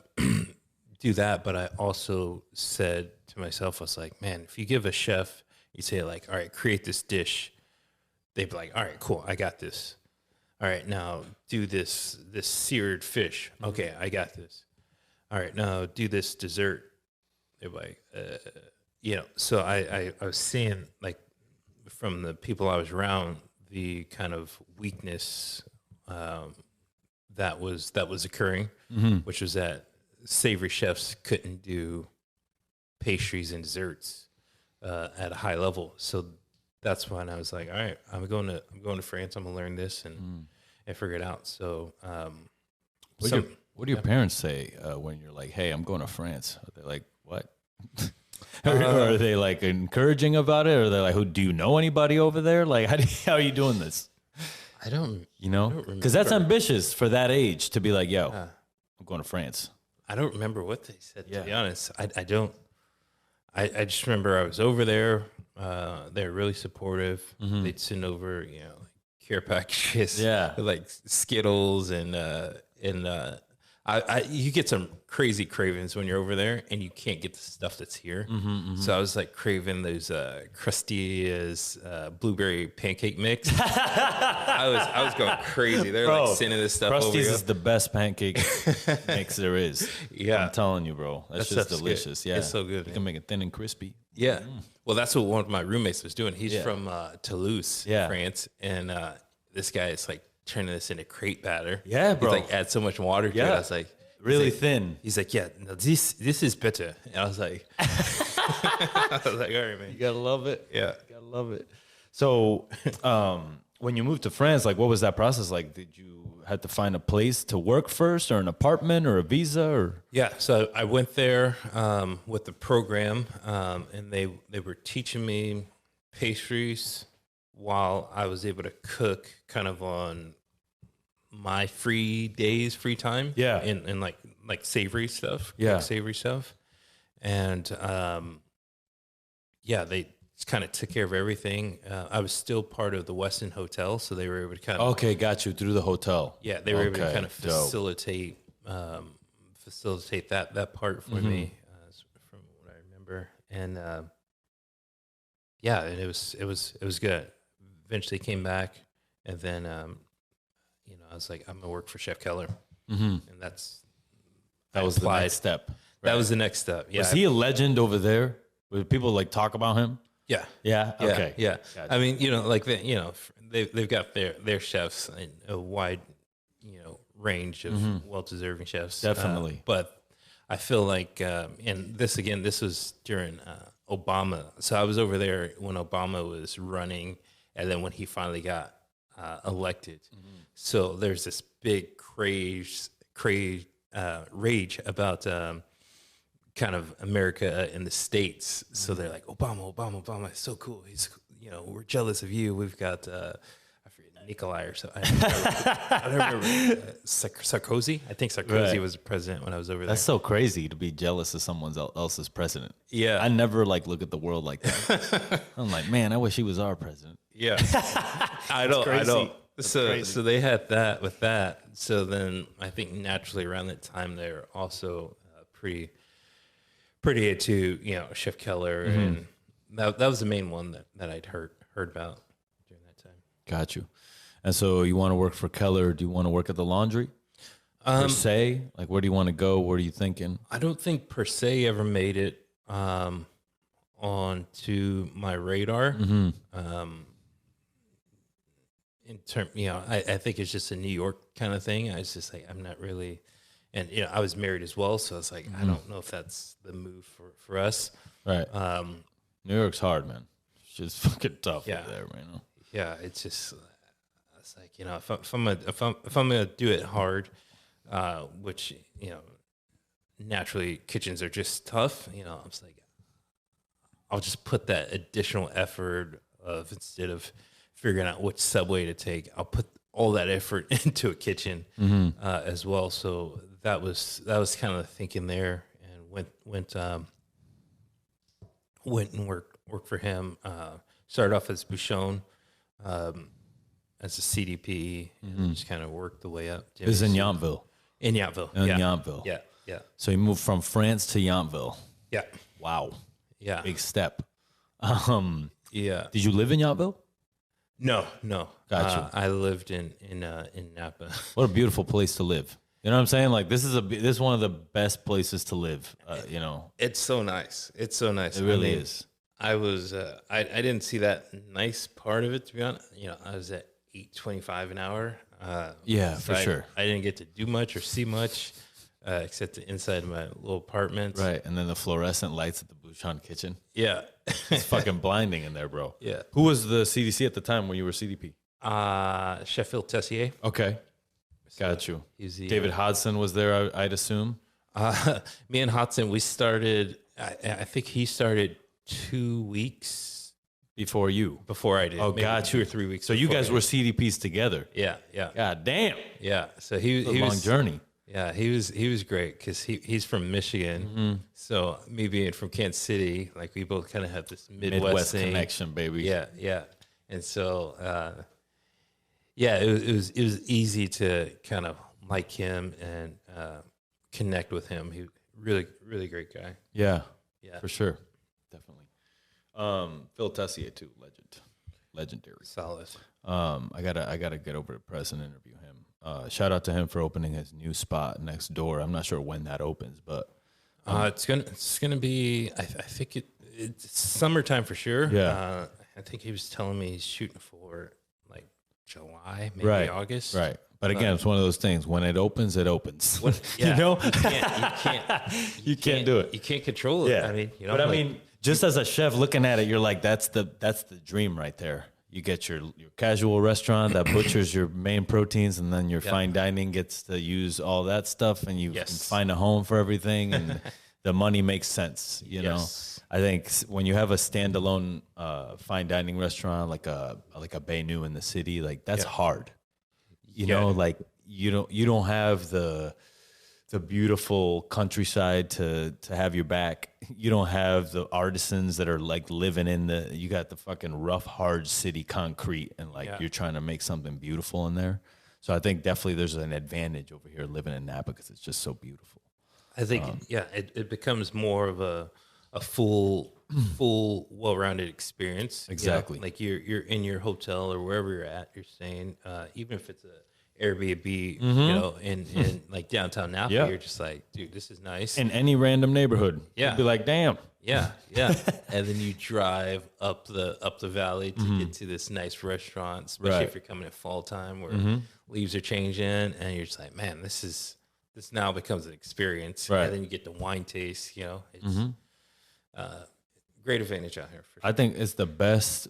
do that, but I also said to myself, I was like, man, if you give a chef, you say like, all right, create this dish, they'd be like, all right, cool, I got this. all right, now do this seared fish. Okay, I got this. All right, now do this dessert. They're like, so I was seeing, like, from the people I was around, the kind of weakness that was occurring, which was that savory chefs couldn't do pastries and desserts at a high level. So that's when I was like, all right, I'm going to France. I'm gonna learn this and figure it out. So, what do your parents say when you're like, hey, I'm going to France? Are they like, what? Or are they like encouraging about it? Or are they like, who, do you know anybody over there? Like, how are you doing this? I don't, because that's ambitious for that age to be like, yo, I'm going to France. I don't remember what they said, to be honest. I don't. I just remember I was over there. They're really supportive. They'd send over, like care packages, with like Skittles and you get some crazy cravings when you're over there and you can't get the stuff that's here. So I was like craving those Crustilla's blueberry pancake mix. I was going crazy. They're like sending this stuff over. Krusty's is the best pancake mix there is. Yeah, I'm telling you, bro. That's just delicious. Good. Yeah, it's so good. You can make it thin and crispy. Yeah. Well, that's what one of my roommates was doing. He's from Toulouse, France, and this guy is like turning this into crepe batter. Yeah, bro. He's like, add so much water to it. I was like, really thin. He's like, yeah, no, this is better. And I was like, all right, man. You gotta love it. Yeah, you gotta love it. So, when you moved to France, like, what was that process like? Did you had to find a place to work first, or an apartment, or a visa, or? Yeah, so I went there with the program, and they were teaching me pastries while I was able to cook kind of on my free time. Yeah. And like savory stuff. Yeah. Savory stuff. And they kind of took care of everything. I was still part of the Westin Hotel, so they were able to kind of got you through the hotel. Yeah, they were able to kind of facilitate that part for me, from what I remember. And and it was good. Eventually came back, and then I was like, I'm gonna work for Chef Keller, and that was the next step. That was the next step. Yeah, was he a legend over there? Would people like talk about him? Yeah. Yeah. Okay. Yeah. Gotcha. I mean, they've got their chefs in a wide, range of well-deserving chefs. Definitely. But I feel like, and this was during Obama. So I was over there when Obama was running, and then when he finally got elected. So there's this big rage about kind of America in the States. So they're like, Obama is so cool. He's, we're jealous of you. We've got, I forget, Nikolai or so. I don't remember. Sarkozy? I think Sarkozy was president when I was over there. That's so crazy to be jealous of someone else's president. Yeah. I never look at the world like that. I'm like, man, I wish he was our president. Yeah. I know. So they had that with that. So then I think naturally around that time they were also pretty into Chef Keller, and that was the main one that I'd heard about during that time. Got you. And so you want to work for Keller? Do you want to work at the laundry per se? Like, where do you want to go? What are you thinking? I don't think per se ever made it onto my radar. In term, I think it's just a New York kind of thing. I was just like, I'm not really. And I was married as well, so it's like I don't know if that's the move for us. Right. New York's hard, man. It's just fucking tough over there, man. Yeah, it's just like if I'm gonna do it hard, which naturally kitchens are just tough. I'm just like I'll just put that additional effort of instead of figuring out which subway to take, I'll put all that effort into a kitchen as well. So that was kind of the thinking there, and went and worked for him. Started off as Bouchon, as a CDP, and just kind of worked the way up. It was in Yountville. In Yountville. Yountville. Yeah. So you moved from France to Yountville. Yeah. Wow. Yeah. Big step. Yeah. Did you live in Yountville? No. Gotcha. I lived in Napa. What a beautiful place to live. You know what I'm saying? Like this is one of the best places to live. You know, It's so nice. It's so nice. it really is. I was I didn't see that nice part of it, to be honest. You know, I was at 8.25 an hour. Yeah, so for sure. I didn't get to do much or see much except the inside of my little apartment. Right, and then the fluorescent lights at the Bouchon kitchen. Yeah. It's fucking blinding in there, bro. Yeah. Who was the CDC at the time when you were CDP? Sheffield Tessier. Okay, got you. He's the, David Hodson was there, I'd assume. me and Hodson, we started. I think he started 2 weeks Before you. before I did. Oh, maybe got you. 2 or 3 weeks. So you before guys I were did. CDPs together. Yeah. God damn. Yeah. So he It's a long was journey. Yeah, he was great because he's from Michigan. Mm-hmm. So me being from Kansas City, like we both kind of have this Midwest, Midwest thing. connection, baby. Yeah. And so it was easy to kind of like him and connect with him. He really great guy. Yeah, Yeah, for sure. Definitely. Phil Tessier too, legendary. solid. I gotta get over to press and interview him. Shout out to him for opening his new spot next door. I'm not sure when that opens, but It's gonna be. I think it's summertime for sure. Yeah. I think he was telling me he's shooting for like July, maybe right, August. right. But again, it's one of those things. When it opens, it opens. Yeah, You know, you can't do it. You can't control it. Yeah, I mean, you know. But I like- mean, just as a chef looking at it, you're like, that's the dream right there. You get your casual restaurant that butchers your main proteins, and then your fine dining gets to use all that stuff, and you can find a home for everything, and the money makes sense. You know, I think when you have a standalone fine dining restaurant like a Baynou in the city, like that's hard. You know, like you don't have the beautiful countryside to have your back. You don't have the artisans that are like living in you got the fucking rough, hard city concrete, and like you're trying to make something beautiful in there. So I think definitely there's an advantage over here living in Napa because it's just so beautiful. I think it becomes more of a full well-rounded experience. Exactly. You know, like you're in your hotel or wherever you're at, you're staying, even if it's a Airbnb, you know, in like downtown Napa, you're just like, dude, this is nice. In any random neighborhood, you'd be like, damn. Yeah. And then you drive up the valley to get to this nice restaurant, especially if you're coming at fall time where leaves are changing, and you're just like, man, this now becomes an experience. Right. And then you get the wine taste, you know. It's great advantage out here. For sure. I think it's the best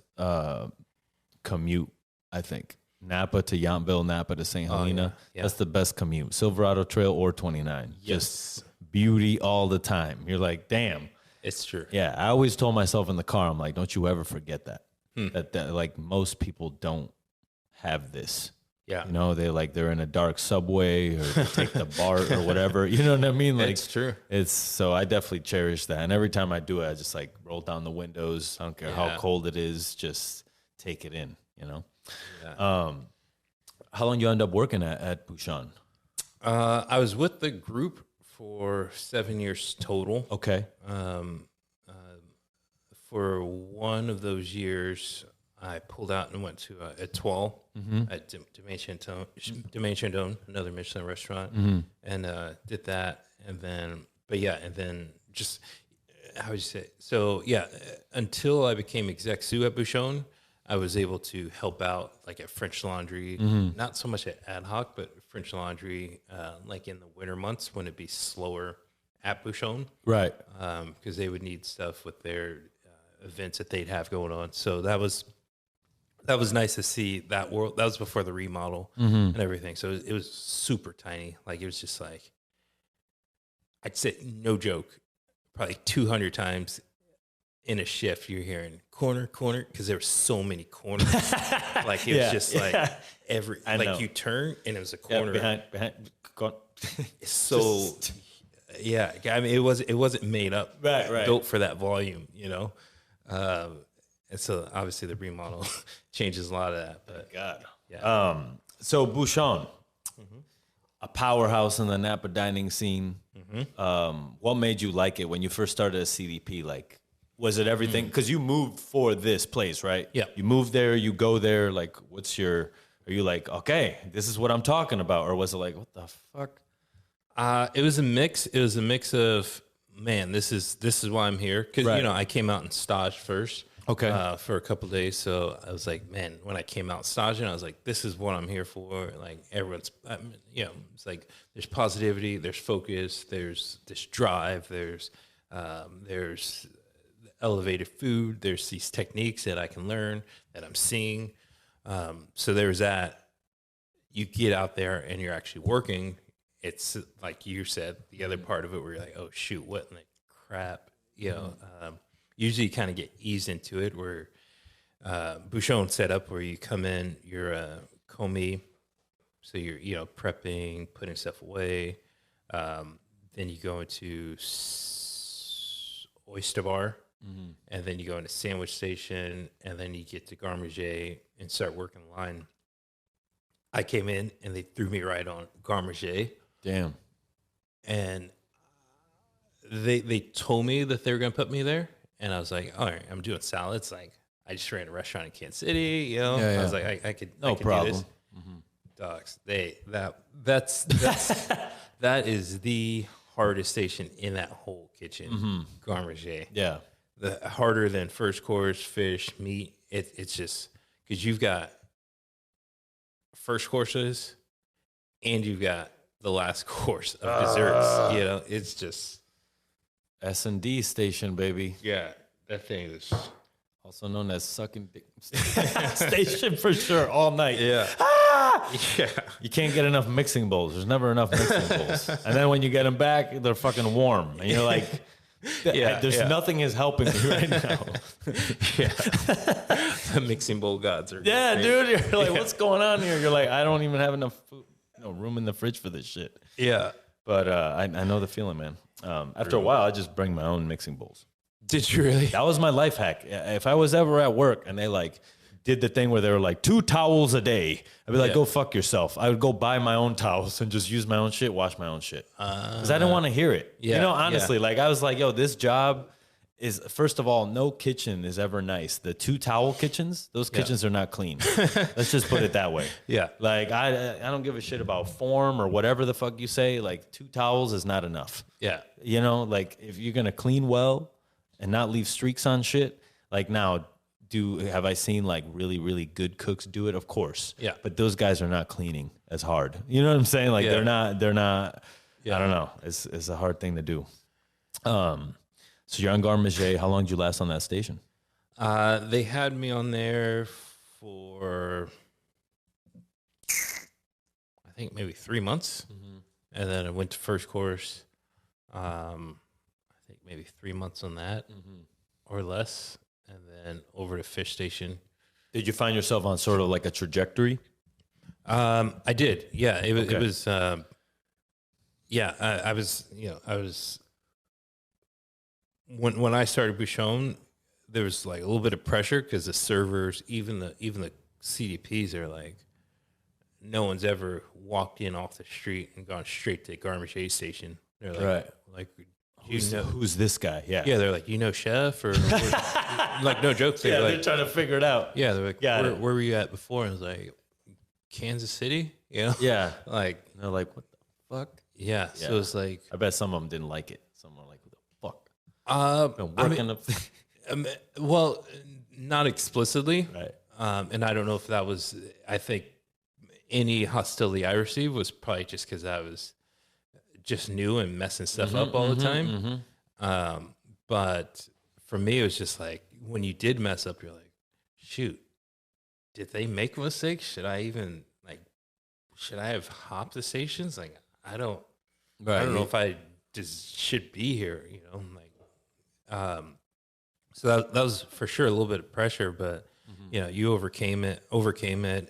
commute, I think. Napa to Yountville, Napa to St. Helena. Yeah. That's the best commute. Silverado Trail or 29. Yes. Just beauty all the time. You're like, damn. It's true. Yeah, I always told myself in the car, I'm like, don't you ever forget that. That like most people don't have this. Yeah. You know, they're in a dark subway or they take the BART or whatever. You know what I mean? Like It's true. So I definitely cherish that. And every time I do it, I just like roll down the windows. I don't care how cold it is, just take it in, you know? Yeah. How long you end up working at Bouchon? I was with the group for 7 years total. Okay. For one of those years, I pulled out and went to Etoile at Domaine Chandon, another Michelin restaurant, and did that. And then just how would you say? So until I became exec sous at Bouchon, I was able to help out like at French Laundry, not so much at Ad Hoc, but French Laundry, like in the winter months when it'd be slower at Bouchon, Right. because they would need stuff with their events that they'd have going on. So that was nice to see that world. That was before the remodel and everything. So it was super tiny. Like it was just like, I'd say no joke, probably 200 times in a shift, you're hearing corner, because there were so many corners. Like it was just like you turn and it was a corner. Behind. So I mean, it wasn't made up, right, built for that volume, you know. And so obviously the remodel changes a lot of that. But God. yeah. So Bouchon, a powerhouse in the Napa dining scene. What made you like it when you first started as CDP? Like, Was it everything? Because you moved for this place, right? Yeah. You moved there, you go there. Like, are you like, okay, this is what I'm talking about? Or was it like, what the fuck? It was a mix. It was a mix of, man, this is why I'm here. Because, Right. you know, I came out and staged first. Okay. For a couple of days. So I was like, man, when I came out staging, I was like, this is what I'm here for. Like everyone's, you know, it's like there's positivity, there's focus, there's this drive, there's elevated food, there's these techniques that I can learn that I'm seeing. So there's that. You get out there and you're actually working. It's like you said, the other part of it where you're like, oh shoot, what in the crap, you know. Usually you kind of get eased into it where Bouchon set up where you come in, you're a commis, so you're, you know, prepping, putting stuff away. Then you go into oyster bar, and then you go into sandwich station, and then you get to garde manger and start working the line. I came in and they threw me right on garde manger. Damn. And they told me that they were going to put me there. And I was like, all right, I'm doing salads. Like, I just ran a restaurant in Kansas City, you know? Yeah, I was yeah. like, I could, No I could problem. do this. Dogs, that's that is the hardest station in that whole kitchen, garde manger. Yeah. The harder than first course, fish, meat. It's just because you've got first courses and you've got the last course of desserts. You know, it's just S&D station, baby. yeah. That thing is Also known as sucking dick station for sure, all night. yeah. Yeah. You can't get enough mixing bowls. There's never enough mixing bowls. And then when you get them back, they're fucking warm. And you're like, there's nothing is helping me right now. Yeah. The mixing bowl gods are Yeah, great. dude. You're like, what's going on here? You're like, I don't even have enough food, room in the fridge for this shit. Yeah. But I know the feeling, man. After a while, I just bring my own mixing bowls. Did you really? That was my life hack. If I was ever at work and they like did the thing where they were like 2 towels a day, I'd be like, Yeah. go fuck yourself. I would go buy my own towels and just use my own shit, wash my own shit. Because I didn't want to hear it. yeah, You know, honestly, like I was like, yo, this job is, first of all, no kitchen is ever nice. The 2 towel kitchens, those kitchens are not clean. Let's just put it that way. Yeah. Like I don't give a shit about form or whatever the fuck you say. Like 2 towels is not enough. Yeah. You know, like if you're gonna clean well and not leave streaks on shit, like now, have I seen like really, really good cooks do it? Of course. Yeah. But those guys are not cleaning as hard. You know what I'm saying? Like Yeah. they're not, Yeah. I don't know. It's a hard thing to do. So you're on garde manger. How long did you last on that station? They had me on there for, I think maybe 3 months. And then I went to first course. I think maybe 3 months on that or less. And then over to fish station. Did you find yourself on sort of like a trajectory? I did. Yeah. It was, Okay. it was, yeah, I was, you know, I was, when I started Bouchon, there was like a little bit of pressure because the servers, even the CDPs are like, no one's ever walked in off the street and gone straight to garde manger station. They're like, Right. like, Who's this guy? Yeah. yeah, they're like, you know, chef or like, no joke. They're Yeah, like, they're trying to figure it out. yeah, they're like, Got where it. were you at before? And I was like, Kansas City, you know? Yeah. Like, And they're like, what the fuck? yeah. Yeah. So it's like, I bet some of them didn't like it. Some were like, what the fuck? Been I working mean, up. well, not explicitly. Right. And I don't know if that was, I think any hostility I received was probably just because I was just new and messing stuff up all the time. But for me, it was just like, when you did mess up, you're like, shoot, did they make a mistake? Should I even, like, should I have hopped the stations? Like, I don't know if I just should be here, you know, like, so that was for sure a little bit of pressure, but you know, you overcame it.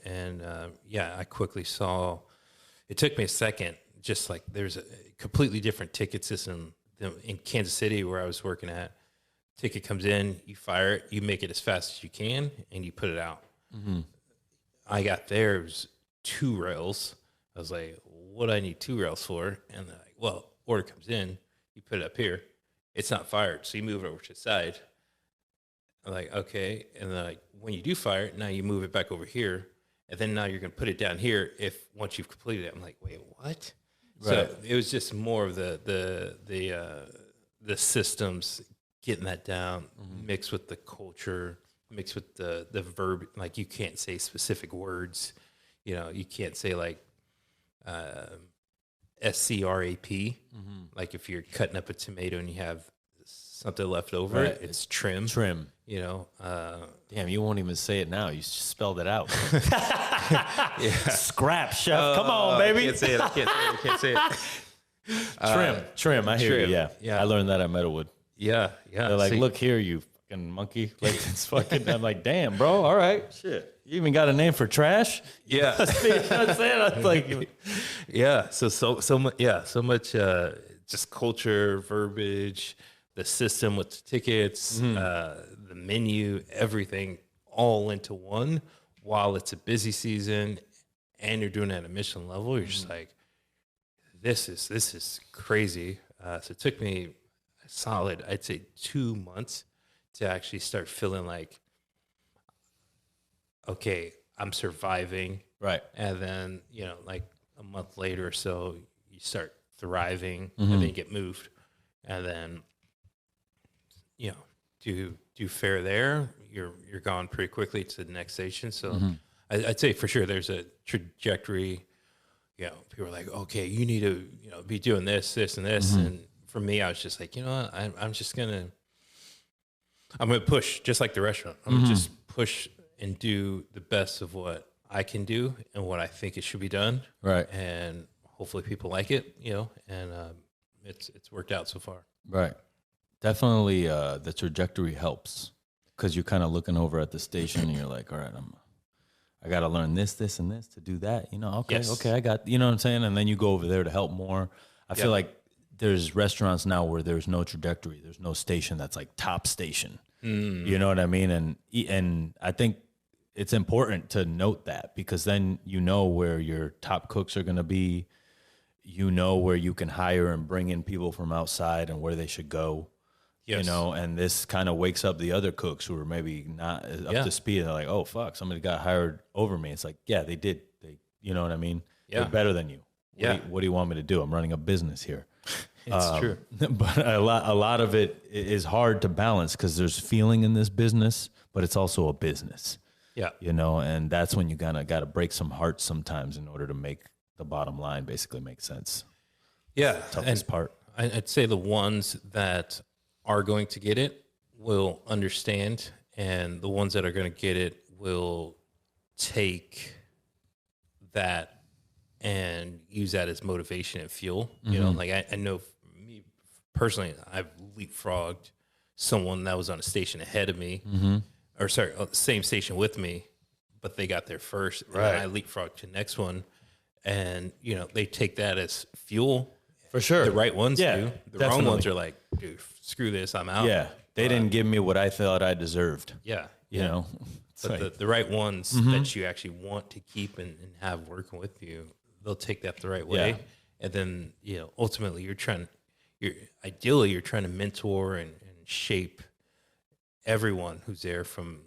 And, yeah, I quickly saw, it took me a second, just like there's a completely different ticket system than in Kansas City where I was working at. Ticket comes in, you fire it, you make it as fast as you can, and you put it out. I got there, it was 2 rails. I was like, what do I need 2 rails for? And they're like, well, order comes in, you put it up here. It's not fired, so you move it over to the side. I'm like, okay. And then like, when you do fire it, now you move it back over here. And then now you're going to put it down here once you've completed it. I'm like, wait, what? Right. So it was just more of the systems, getting that down, mixed with the culture, mixed with the verb. Like you can't say specific words. You know, you can't say like SCRAP. Like if you're cutting up a tomato and you have something left over, Right. it's trim. Trim. You know, Damn, you won't even say it now. You just spelled it out. Scrap, chef. Come on, baby. I can't say it. I can't say it. Trim. I hear trim. you. Yeah. Yeah. I learned that at Metalwood. Yeah. They're like, See, look here, you fucking monkey. Like, it's fucking, I'm like, damn, bro. All right. Shit. You even got a name for trash? yeah. You know what I'm saying? I was like, Yeah. So much. Yeah. So much. Just culture, verbiage, the system with the tickets, the menu, everything, all into one. While it's a busy season, and you're doing it at a Michelin level, you're just like, this is crazy. So it took me a solid, I'd say, 2 months to actually start feeling like, okay, I'm surviving. right. And then, you know, like a month later or so, you start thriving, and then you get moved. And then, you know, do fare there, you're gone pretty quickly to the next station. So I'd say for sure there's a trajectory. You know, people are like, okay, you need to, you know, be doing this, this, and this. And for me, I was just like, you know what, I'm gonna push just like the restaurant. I'm gonna just push and do the best of what I can do and what I think it should be done. Right. And hopefully people like it, you know, and it's worked out so far. Right. Definitely the trajectory helps because you're kind of looking over at the station and you're like, all right, I got to learn this, this, and this to do that. You know, okay, Yes. okay, I got, you know what I'm saying? And then you go over there to help more. I feel like there's restaurants now where there's no trajectory. There's no station that's like top station. You know what I mean? And I think it's important to note that because then you know where your top cooks are going to be. You know where you can hire and bring in people from outside and where they should go. Yes. You know, and this kind of wakes up the other cooks who are maybe not up to speed. They're like, oh, fuck, somebody got hired over me. It's like, yeah, they did. You know what I mean? Yeah. They're better than you. Yeah. What do you want me to do? I'm running a business here. It's true. But a lot of it is hard to balance because there's feeling in this business, but it's also a business. Yeah. You know, and that's when you kind of got to break some hearts sometimes in order to make the bottom line basically make sense. Yeah. Toughest part. I'd say the ones that are going to get it will understand, and the ones that are going to get it will take that and use that as motivation and fuel. You know, like I know for me personally, I've leapfrogged someone that was on a station ahead of me, or sorry, same station with me, but they got there first. And then I leapfrogged to the next one, and you know they take that as fuel. For sure. The right ones Yeah, do. The definitely. wrong ones are like, dude, screw this, I'm out. Yeah. They didn't give me what I thought I deserved. Yeah. You know? It's But like- the right ones that you actually want to keep and have working with you, they'll take that the right way. Yeah. And then, you know, ultimately you're trying to mentor and shape everyone who's there from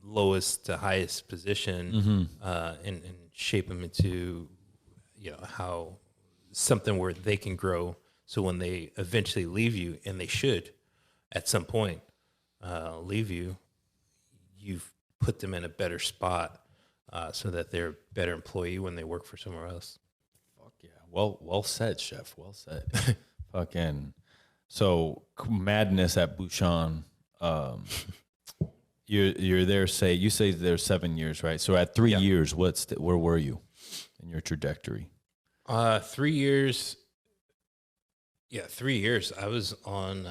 lowest to highest position, and shape them into, you know, how something where they can grow. So when they eventually leave you, and they should at some point leave you, you've put them in a better spot so that they're a better employee when they work for somewhere else. Fuck yeah. Well said, chef. Well said. Fucking. So madness at Bouchon. You're there. You say there's 7 years, right? So at 3 years, where were you in your trajectory? 3 years. Yeah, 3 years. I was on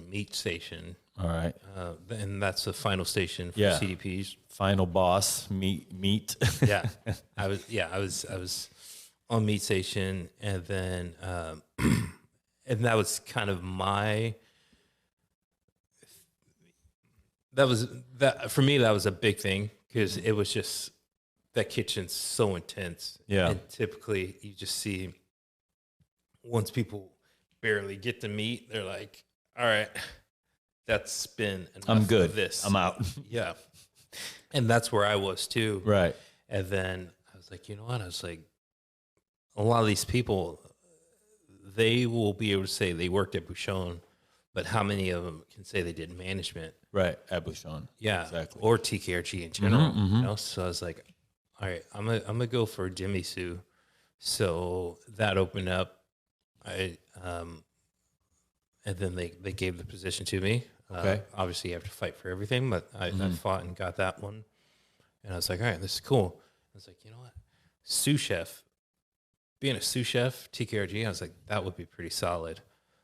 meat station. All right. And that's the final station for Yeah. CDPs. Final boss meat. Yeah, I was on meat station, and then and that was kind of that for me, that was a big thing because it was just that kitchen's so intense. Yeah. And typically you just see once people barely get the meat, they're like, all right, that's been enough I'm good. of this. I'm out. Yeah. And that's where I was too. Right. And then I was like, you know what? I was like, a lot of these people, they will be able to say they worked at Bouchon, but how many of them can say they did management? Right. At Bouchon. Yeah. Exactly. Or TKRG in general. You know? So I was like, all right, I'm gonna go for Jimmy Sue. So that opened up. And then they gave the position to me. Okay. Obviously, you have to fight for everything, but I fought and got that one. And I was like, all right, this is cool. I was like, you know what? Sous chef, being a sous chef, TKRG, I was like, that would be pretty solid.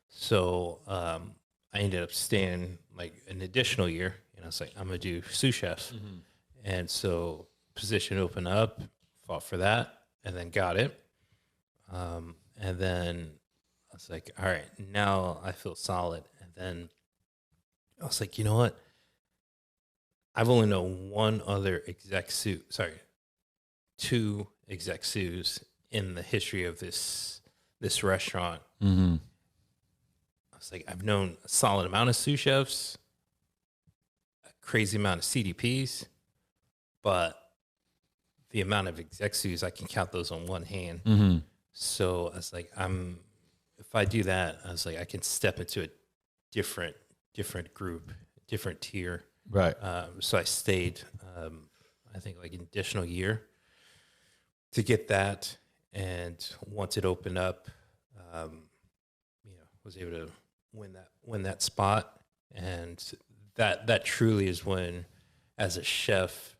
So I ended up staying like an additional year. And I was like, I'm going to do sous chef. And so position opened up, fought for that, and then got it. And then I was like, all right, now I feel solid. And then I was like, you know what? I've only known one other two exec sous in the history of this restaurant. I was like, I've known a solid amount of sous chefs, a crazy amount of CDPs, but the amount of exec sous, I can count those on one hand. So I was like, if I do that, I was like, I can step into a different group, different tier. Right. So I stayed, I think like an additional year to get that. And once it opened up, was able to win that spot. And that truly is when, as a chef,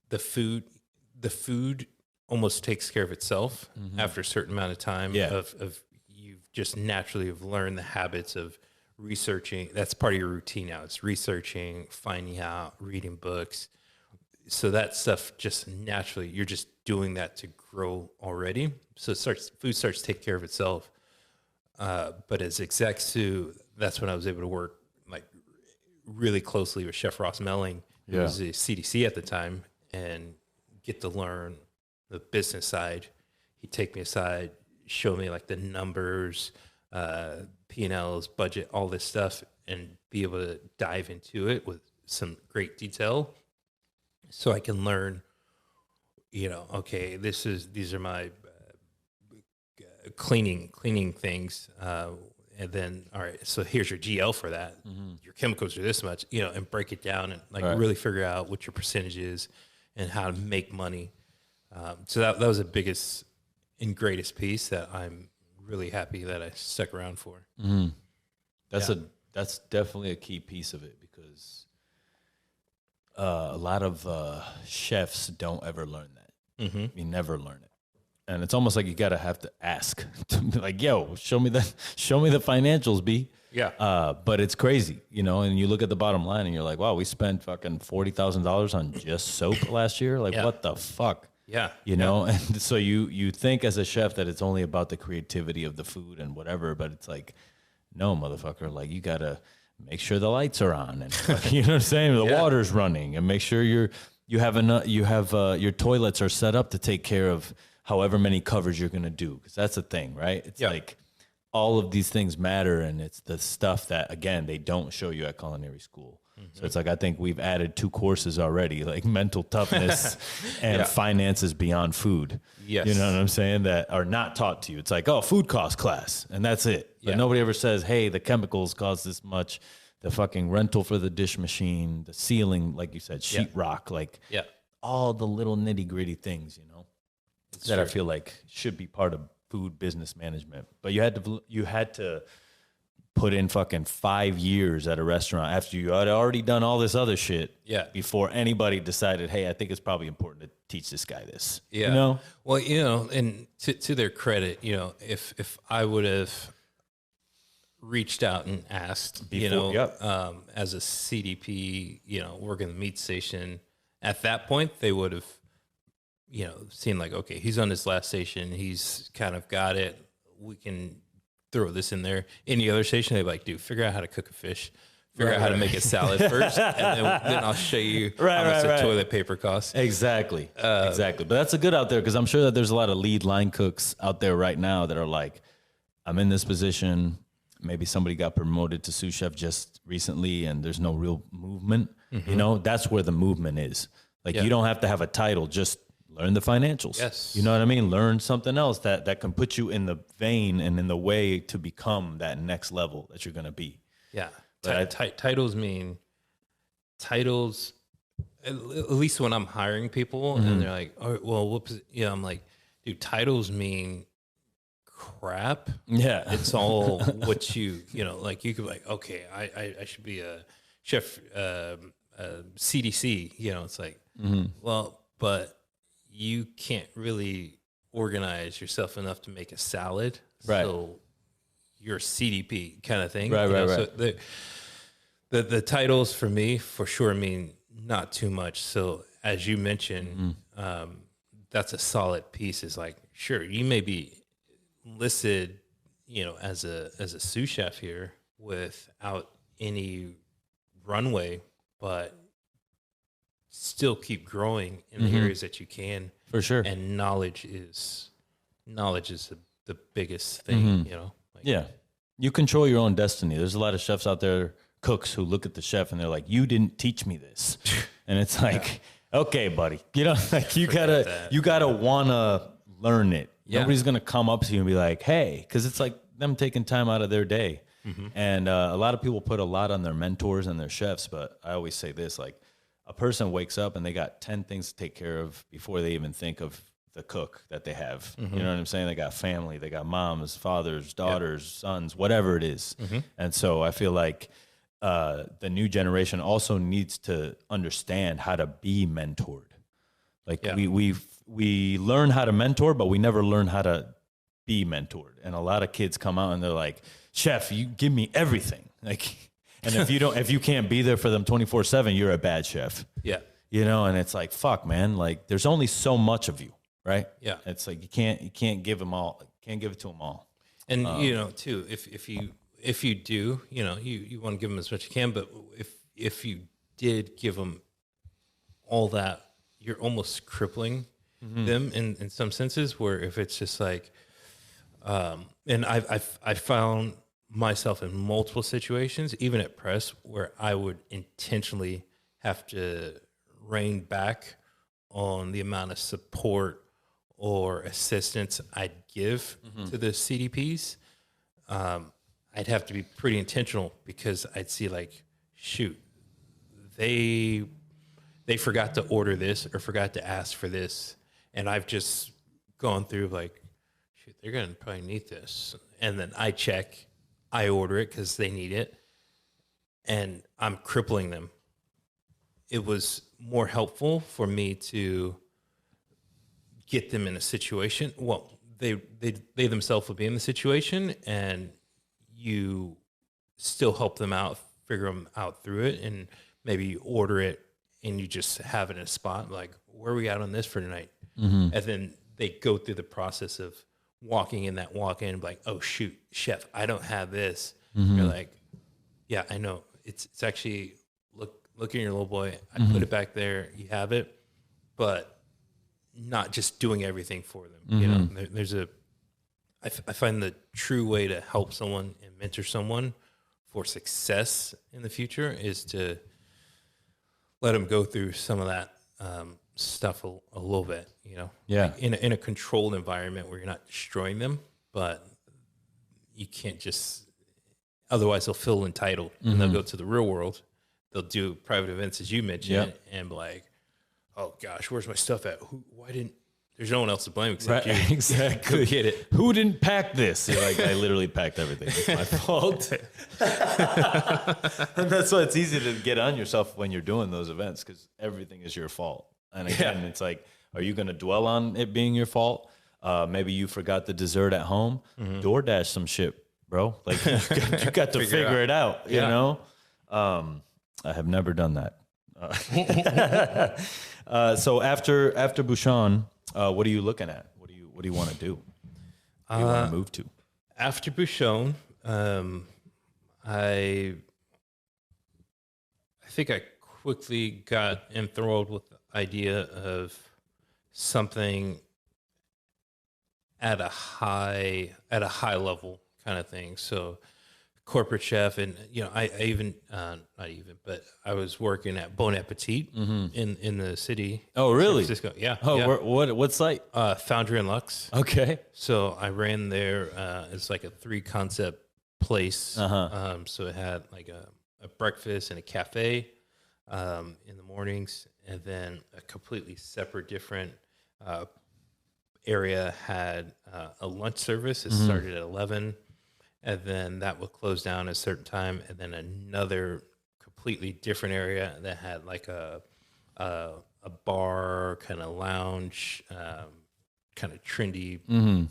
the food almost takes care of itself after a certain amount of time. Of you've just naturally have learned the habits of researching. That's part of your routine now. It's researching, finding out, reading books. So that stuff just naturally, you're just doing that to grow already. So food starts to take care of itself. But as exec sous, that's when I was able to work like really closely with Chef Ross Melling, who was the CDC at the time, and get to learn the business side. He'd take me aside, show me like the numbers, P&Ls, budget, all this stuff, and be able to dive into it with some great detail so I can learn, okay, these are my cleaning things. And then, all right, so here's your GL for that. Your chemicals are this much, and break it down and really figure out what your percentage is and how to make money. So that was the biggest and greatest piece that I'm really happy that I stuck around for. That's definitely a key piece of it, because a lot of chefs don't ever learn that. You never learn it. And it's almost like you have to ask to be like, yo, show me the financials, B. Yeah. But it's crazy, and you look at the bottom line and you're like, wow, we spent fucking $40,000 on just soap last year. Like, what the fuck? Yeah. And so you think as a chef that it's only about the creativity of the food and whatever, but it's like, no, motherfucker, like you got to make sure the lights are on and you know what I'm saying? The water's running, and make sure you have your toilets are set up to take care of however many covers you're going to do. Cause that's the thing, right? It's like all of these things matter. And it's the stuff that, again, they don't show you at culinary school. So it's like, I think we've added 2 courses already, like mental toughness and finances beyond food. Yes. You know what I'm saying? That are not taught to you. It's like, oh, food cost class, and that's it. But nobody ever says, hey, the chemicals cost this much, the fucking rental for the dish machine, the ceiling, like you said, sheetrock, like all the little nitty gritty things, that I feel like should be part of food business management. But you had to put in fucking 5 years at a restaurant after you had already done all this other shit before anybody decided, hey, I think it's probably important to teach this guy this. Yeah. Well, and to their credit, if I would have reached out and asked, as a CDP, working the meat station, at that point, they would have, seen like, okay, he's on his last station. He's kind of got it. We can throw this in there. Any other station, they'd be like, dude, figure out how to cook a fish. Figure out how to make a salad first, and then I'll show you how much the toilet paper costs. Exactly. Exactly. But that's a good out there, because I'm sure that there's a lot of lead line cooks out there right now that are like, I'm in this position. maybe somebody got promoted to sous chef just recently and there's no real movement, you know, that's where the movement is. Like you don't have to have a title, just learn the financials. Yes. You know what I mean? Learn something else that can put you in the vein and in the way to become that next level that you're going to be. Yeah. Titles, at least when I'm hiring people and they're like, oh, well, whoops. Yeah. I'm like, dude, titles mean crap. Yeah. It's all what you know, like you could be like, okay, I should be a chef, CDC, you know, it's like, well, but you can't really organize yourself enough to make a salad. Right. So you're CDP kind of thing. Right, you know? right. So the titles for me for sure mean not too much. So as you mentioned, that's a solid piece. Is like, sure, you may be listed, you know, as a sous chef here without any runway, but still keep growing in the areas that you can. For sure. And knowledge is the biggest thing, you know? Like, Yeah. You control your own destiny. There's a lot of chefs out there, cooks, who look at the chef and they're like, you didn't teach me this. And it's like, okay, buddy, you know, like you gotta wanna learn it. Yeah. Nobody's gonna come up to you and be like, hey, because it's like them taking time out of their day. And a lot of people put a lot on their mentors and their chefs, but I always say this, like, a person wakes up and they got 10 things to take care of before they even think of the cook that they have. You know what I'm saying? They got family, they got moms, fathers, daughters, sons, whatever it is. And so I feel like the new generation also needs to understand how to be mentored. Like we learn how to mentor, but we never learn how to be mentored. And a lot of kids come out and they're like, chef, you give me everything. Like, and if you can't be there for them 24/7, you're a bad chef. Yeah. You know, and it's like, fuck, man, like there's only so much of you, right? Yeah. It's like you can't give them all, can't give it to them all. And you know, too, if you do, you know, you want to give them as much as you can, but if you did give them all that, you're almost crippling them in some senses, where if it's just like, and I found myself in multiple situations, even at press, where I would intentionally have to rein back on the amount of support or assistance I'd give to the CDPs. I'd have to be pretty intentional, because I'd see like, shoot, they forgot to order this or forgot to ask for this, and I've just gone through like, shoot, they're gonna probably need this, and then I check, I order it because they need it, and I'm crippling them. It was more helpful for me to get them in a situation. Well, they themselves will be in the situation, and you still help them out, figure them out through it, and maybe you order it and you just have it in a spot like, where are we at on this for tonight? And then they go through the process of walking in that walk-in, like, oh shoot, chef, I don't have this. You're like, yeah, I know. It's actually, look at your little boy. I put it back there. You have it, but not just doing everything for them. You know, I find the true way to help someone and mentor someone for success in the future is to let them go through some of that stuff a little bit, you know, like in a controlled environment where you're not destroying them, but you can't just, otherwise they'll feel entitled and they'll go to the real world. They'll do private events, as you mentioned, and be like, oh gosh, where's my stuff at? There's no one else to blame except you. Exactly. Go get it. Who didn't pack this? You're like, I literally packed everything. It's my fault. And that's why it's easy to get on yourself when you're doing those events, because everything is your fault. And again, it's like, are you going to dwell on it being your fault? Maybe you forgot the dessert at home. DoorDash some shit, bro. Like you got to figure it out. You know. I have never done that. So after Bouchon, what are you looking at? What do you want to do? What do you want to move to? After Bouchon, I think I quickly got enthralled with the idea of something at a high level kind of thing. So corporate chef, and I even not even, but I was working at Bon Appetit in the city. Oh, really? San Francisco. Yeah. Oh, yeah. what site? Foundry and Lux. Okay. So I ran there. It's like a 3 concept place. So it had like a breakfast and a cafe in the mornings, and then a completely separate, different area had a lunch service. It started at 11, and then that would close down at a certain time, and then another completely different area that had like a bar, kind of lounge, kind of trendy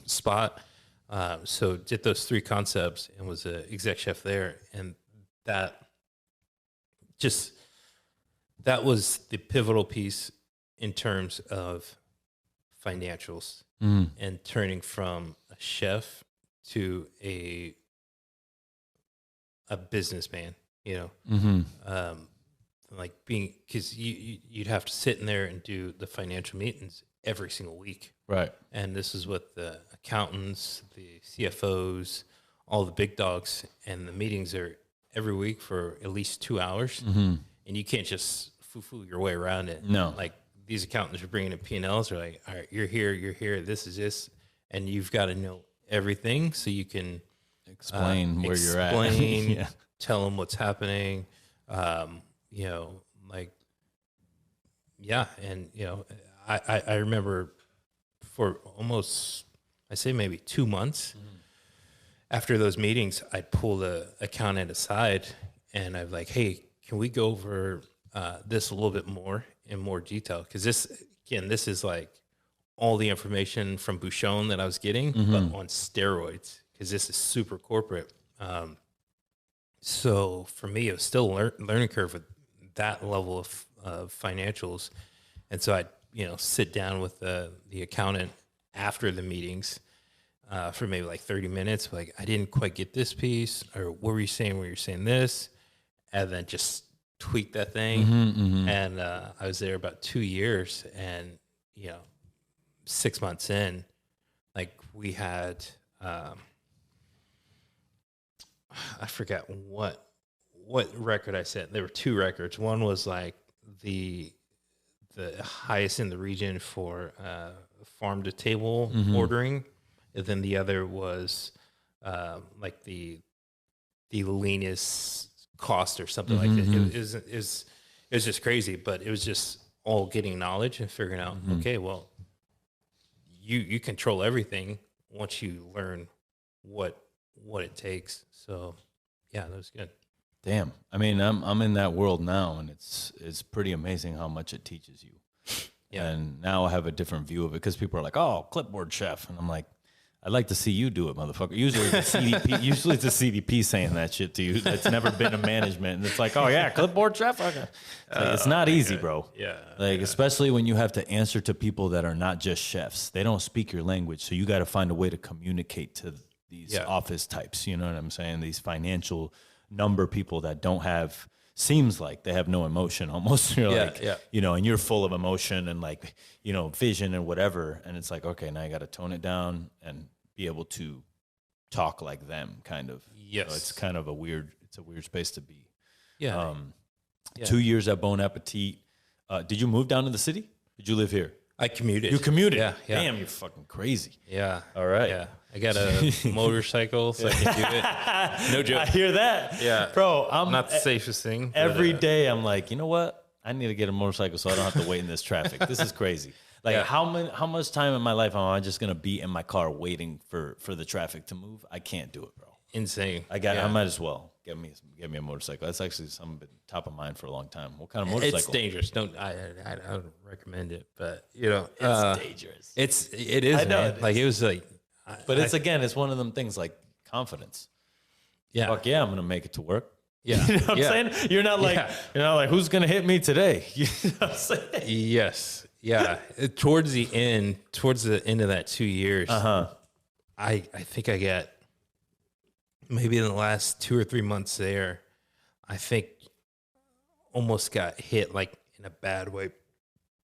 spot. So did those 3 concepts and was an exec chef there, and that was the pivotal piece in terms of financials and turning from a chef to a businessman, like being, because you'd have to sit in there and do the financial meetings every single week. Right. And this is what the accountants, the CFOs, all the big dogs, and the meetings are every week for at least 2 hours. And you can't just foo-foo your way around it. No. Like, these accountants are bringing in P&Ls. They're like, all right, you're here, this is this. And you've got to know everything so you can explain where you're at. Explain, tell them what's happening. I remember for almost, I say maybe 2 months after those meetings, I'd pull the accountant aside and I'm like, hey, can we go over this a little bit more in more detail? Because this is like all the information from Bouchon that I was getting, but on steroids, because this is super corporate. So for me, it was still a learning curve with that level of financials. And so I'd, sit down with the accountant after the meetings for maybe like 30 minutes. Like, I didn't quite get this piece, or what were you saying when you're saying this? And then just tweak that thing. And I was there about 2 years, and 6 months in, like, we had I forgot what record I set. There were 2 records. One was like the highest in the region for farm to table ordering, and then the other was like the leanest cost or something like that. It was just crazy, but it was just all getting knowledge and figuring out, okay, well, you control everything once you learn what it takes. So yeah, that was good. Damn. I mean, I'm in that world now, and it's pretty amazing how much it teaches you. Yeah. And now I have a different view of it, because people are like, oh, clipboard chef. And I'm like, I'd like to see you do it, motherfucker. Usually it's the CDP saying that shit to you. That's never been a management. And it's like, oh yeah, clipboard chef? Okay. It's not easy, bro. Yeah. Especially when you have to answer to people that are not just chefs. They don't speak your language. So you got to find a way to communicate to these office types. You know what I'm saying? These financial number people that don't have, seems like they have no emotion almost. You're and you're full of emotion and like, vision and whatever. And it's like, okay, now you got to tone it down and be able to talk like them, kind of. Yes. So it's kind of a weird space to be. Yeah. 2 years at Bon Appetit. Did you move down to the city? Did you live here? I commuted. You commuted? Yeah. Damn, you're fucking crazy. Yeah. All right. Yeah. I got a motorcycle, so I can do it. No joke. I hear that. Yeah. Bro, I'm not the safest thing. Every day I'm like, you know what? I need to get a motorcycle so I don't have to wait in this traffic. This is crazy. Like, how much time in my life am I just going to be in my car waiting for the traffic to move? I can't do it, bro. Insane. I might as well get me a motorcycle. That's actually something been top of mind for a long time. What kind of motorcycle? It's dangerous. I don't recommend it, but it's dangerous. It is. I know. Man. Like, it was like, but it's one of them things like confidence. Yeah. Fuck yeah, I'm gonna make it to work. Yeah. You know what I'm saying? You're not like who's gonna hit me today? You know what I'm saying? Yes. Yeah. Towards the end of that 2 years, I think I got, maybe in the last 2 or 3 months there, I think almost got hit like in a bad way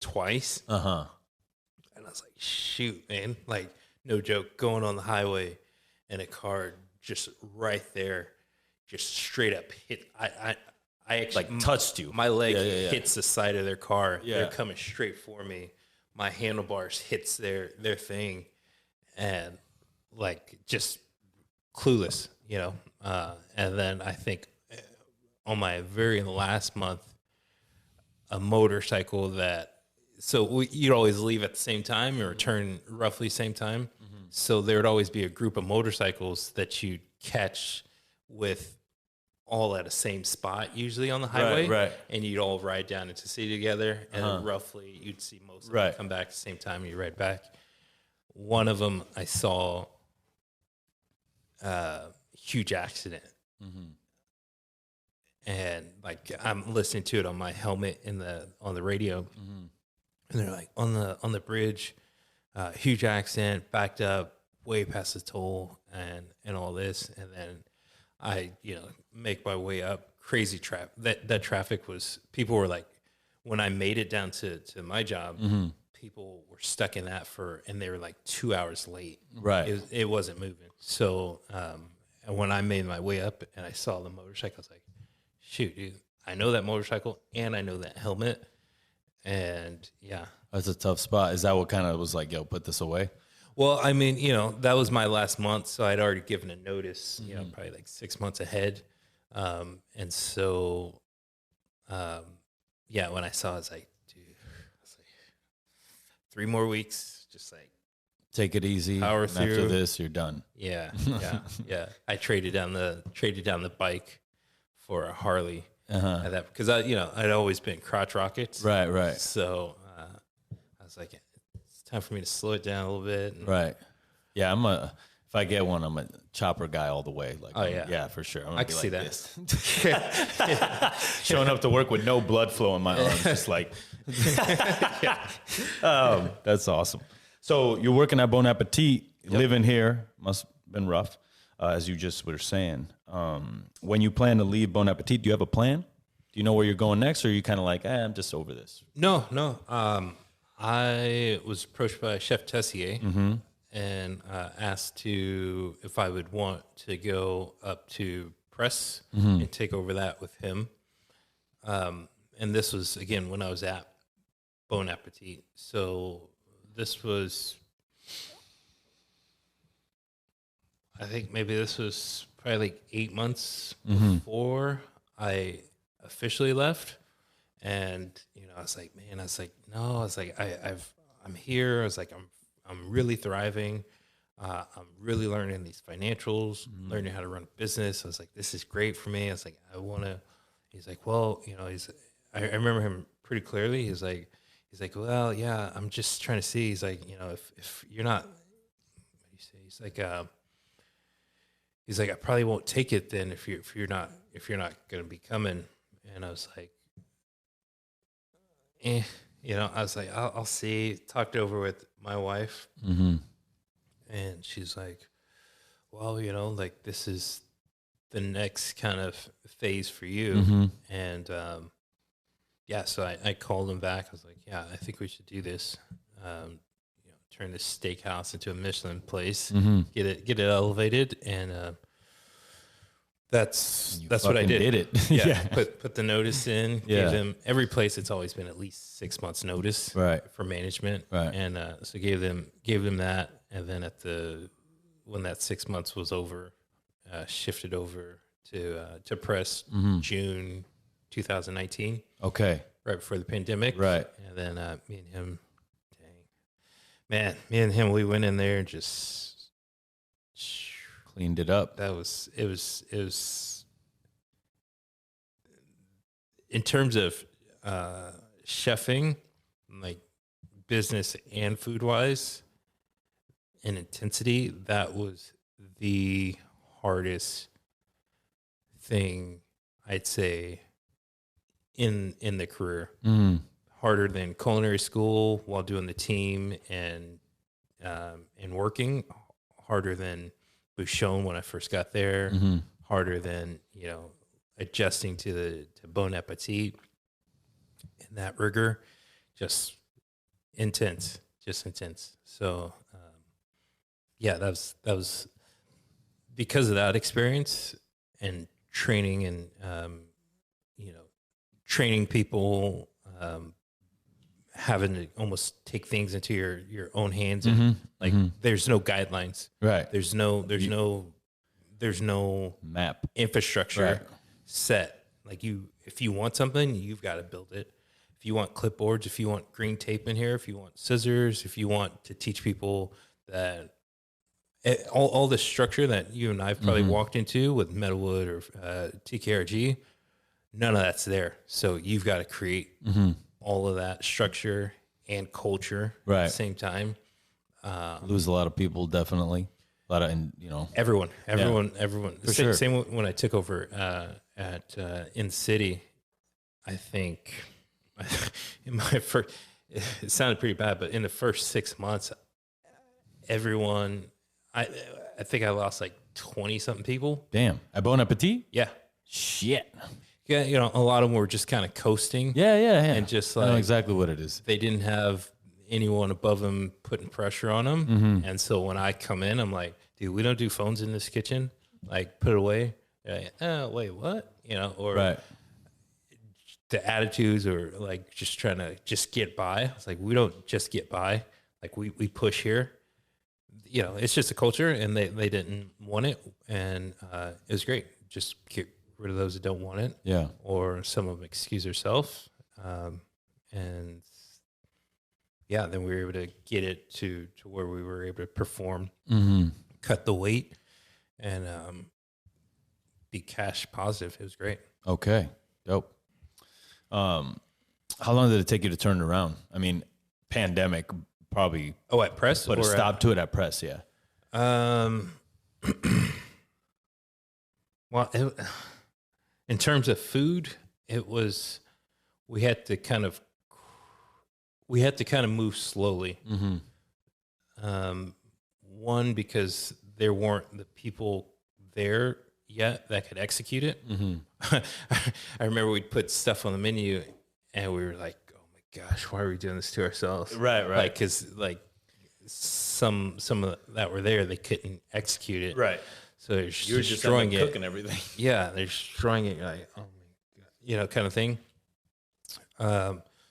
twice. And I was like, shoot, man. Like, no joke, going on the highway and a car just right there, just straight up hit. I actually Like touched you. My leg hits the side of their car. Yeah. They're coming straight for me. My handlebars hits their thing, and like just clueless, you know. And then I think on my very last month, a motorcycle you'd always leave at the same time or return roughly same time. So there would always be a group of motorcycles that you'd catch with all at the same spot, usually on the highway. Right. And you'd all ride down into the city together. And then roughly you'd see most of them come back at the same time and you ride back. One of them I saw huge accident. And like I'm listening to it on my helmet on the radio. And they're like on the bridge, huge accident, backed up way past the toll and all this. And then I, make my way up, crazy traffic. That traffic was, people were like, when I made it down to my job, people were stuck in that and they were like 2 hours late. Right. It wasn't moving. So, and when I made my way up and I saw the motorcycle, I was like, shoot, dude, I know that motorcycle and I know that helmet. And yeah. That's a tough spot. Is that what kind of was like, yo, put this away? Well, I mean, that was my last month, so I'd already given a notice, probably like 6 months ahead. And so, when I saw it, I was like, dude, 3 more weeks, just like take it easy. Power and through. After this, you're done. Yeah. I traded down the bike for a Harley at that, because I'd always been crotch rockets. Right. So I was like, it's time for me to slow it down a little bit. Right. Yeah, if I get one, I'm a chopper guy all the way. Like, yeah, for sure. I can see that. Showing up to work with no blood flow in my arms, just like, that's awesome. So you're working at Bon Appetit, living here, must have been rough, as you just were saying. When you plan to leave Bon Appetit, do you have a plan? Do you know where you're going next, or are you kind of like, I'm just over this? No. I was approached by Chef Tessier and asked if I would want to go up to press and take over that with him. And this was, again, when I was at Bon Appetit. So this was, I think maybe this was probably like 8 months before I officially left. And, I was like, I'm here. I was like, I'm really thriving. I'm really learning these financials, learning how to run a business. I was like, this is great for me. I was like, I want to, he's like, well, I remember him pretty clearly. He's like, well, yeah, I'm just trying to see. He's like, if you're not, what do you say? He's like, I probably won't take it then if you're not going to be coming. And I was like, I was like, I'll see. Talked over with my wife, and she's like, well, like this is the next kind of phase for you. And so I called him back. I was like, yeah, I think we should do this. Turn this steakhouse into a Michelin place, get it elevated, and that's what I did. Did it. Put the notice in. Gave them every place. It's always been at least 6 months notice, for management, and so gave them that, and then when that 6 months was over, shifted over to press June 2019. Okay, right before the pandemic, right, and then me and him, we went in there and just cleaned it up. It was in terms of chefing, like business and food wise, and intensity. That was the hardest thing, I'd say, in the career. Harder than culinary school while doing the team and working. Harder than Bouchon when I first got there, harder than, adjusting to Bon Appetit and that rigor, just intense. So, that was because of that experience and training and you know, training people, having to almost take things into your own hands, and like there's no guidelines, Right. There's no Map. infrastructure set. Like if you want something, you've got to build it. If you want clipboards, if you want green tape in here, if you want scissors, if you want to teach people that all the structure that you and I've probably walked into with Metalwood or TKRG, none of that's there. So you've got to create all of that structure and culture at the same time. Lose a lot of people, definitely. A lot of, you know, Everyone. For sure. Same when I took over at in city. I think in my first, it sounded pretty bad, but in the first 6 months, everyone, I think I lost like 20 something people. Damn. At Bon Appetit? Yeah. Shit. Yeah, you know, a lot of them were just kind of coasting. Yeah. And just I know like exactly what it is. they didn't have anyone above them putting pressure on them. And so when I come in, I'm like, dude, we don't do phones in this kitchen. Like, put it away. Like, oh, wait, what? You know, or the attitudes, or like just trying to just get by. It's like, we don't just get by. Like we push here. You know, it's just a culture, and they didn't want it, and it was great. Just get rid of those that don't want it. Yeah. Or some of them excuse herself. And yeah, then we were able to get it to where we were able to perform, cut the weight, and be cash positive. It was great. Okay. Dope. How long did it take you to turn it around? I mean, pandemic probably. Oh, at press? Put a stop to it at press, yeah. Well, in terms of food, it was, we had to kind of move slowly. One, because there weren't the people there yet that could execute it. I remember we'd put stuff on the menu and we were like, oh my gosh, why are we doing this to ourselves? Right. Like, cause like some of that were there, they couldn't execute it. Right. So they're just destroying it. Cooking everything. Yeah, they're destroying it. Like, oh my God, you know, kind of thing.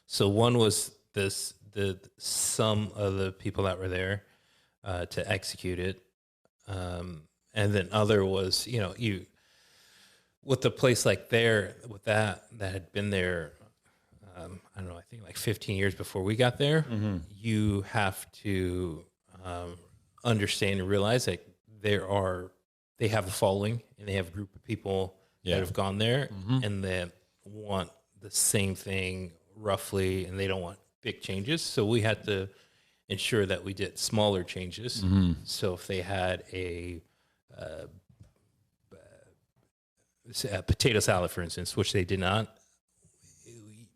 So one was some of the people that were there to execute it, and then other was, you know, you with a place like there with that had been there. I don't know. I think like 15 years before we got there. You have to understand and realize that they have a following, and they have a group of people that have gone there and that want the same thing roughly, and they don't want big changes. So we had to ensure that we did smaller changes. So if they had a potato salad, for instance, which they did not,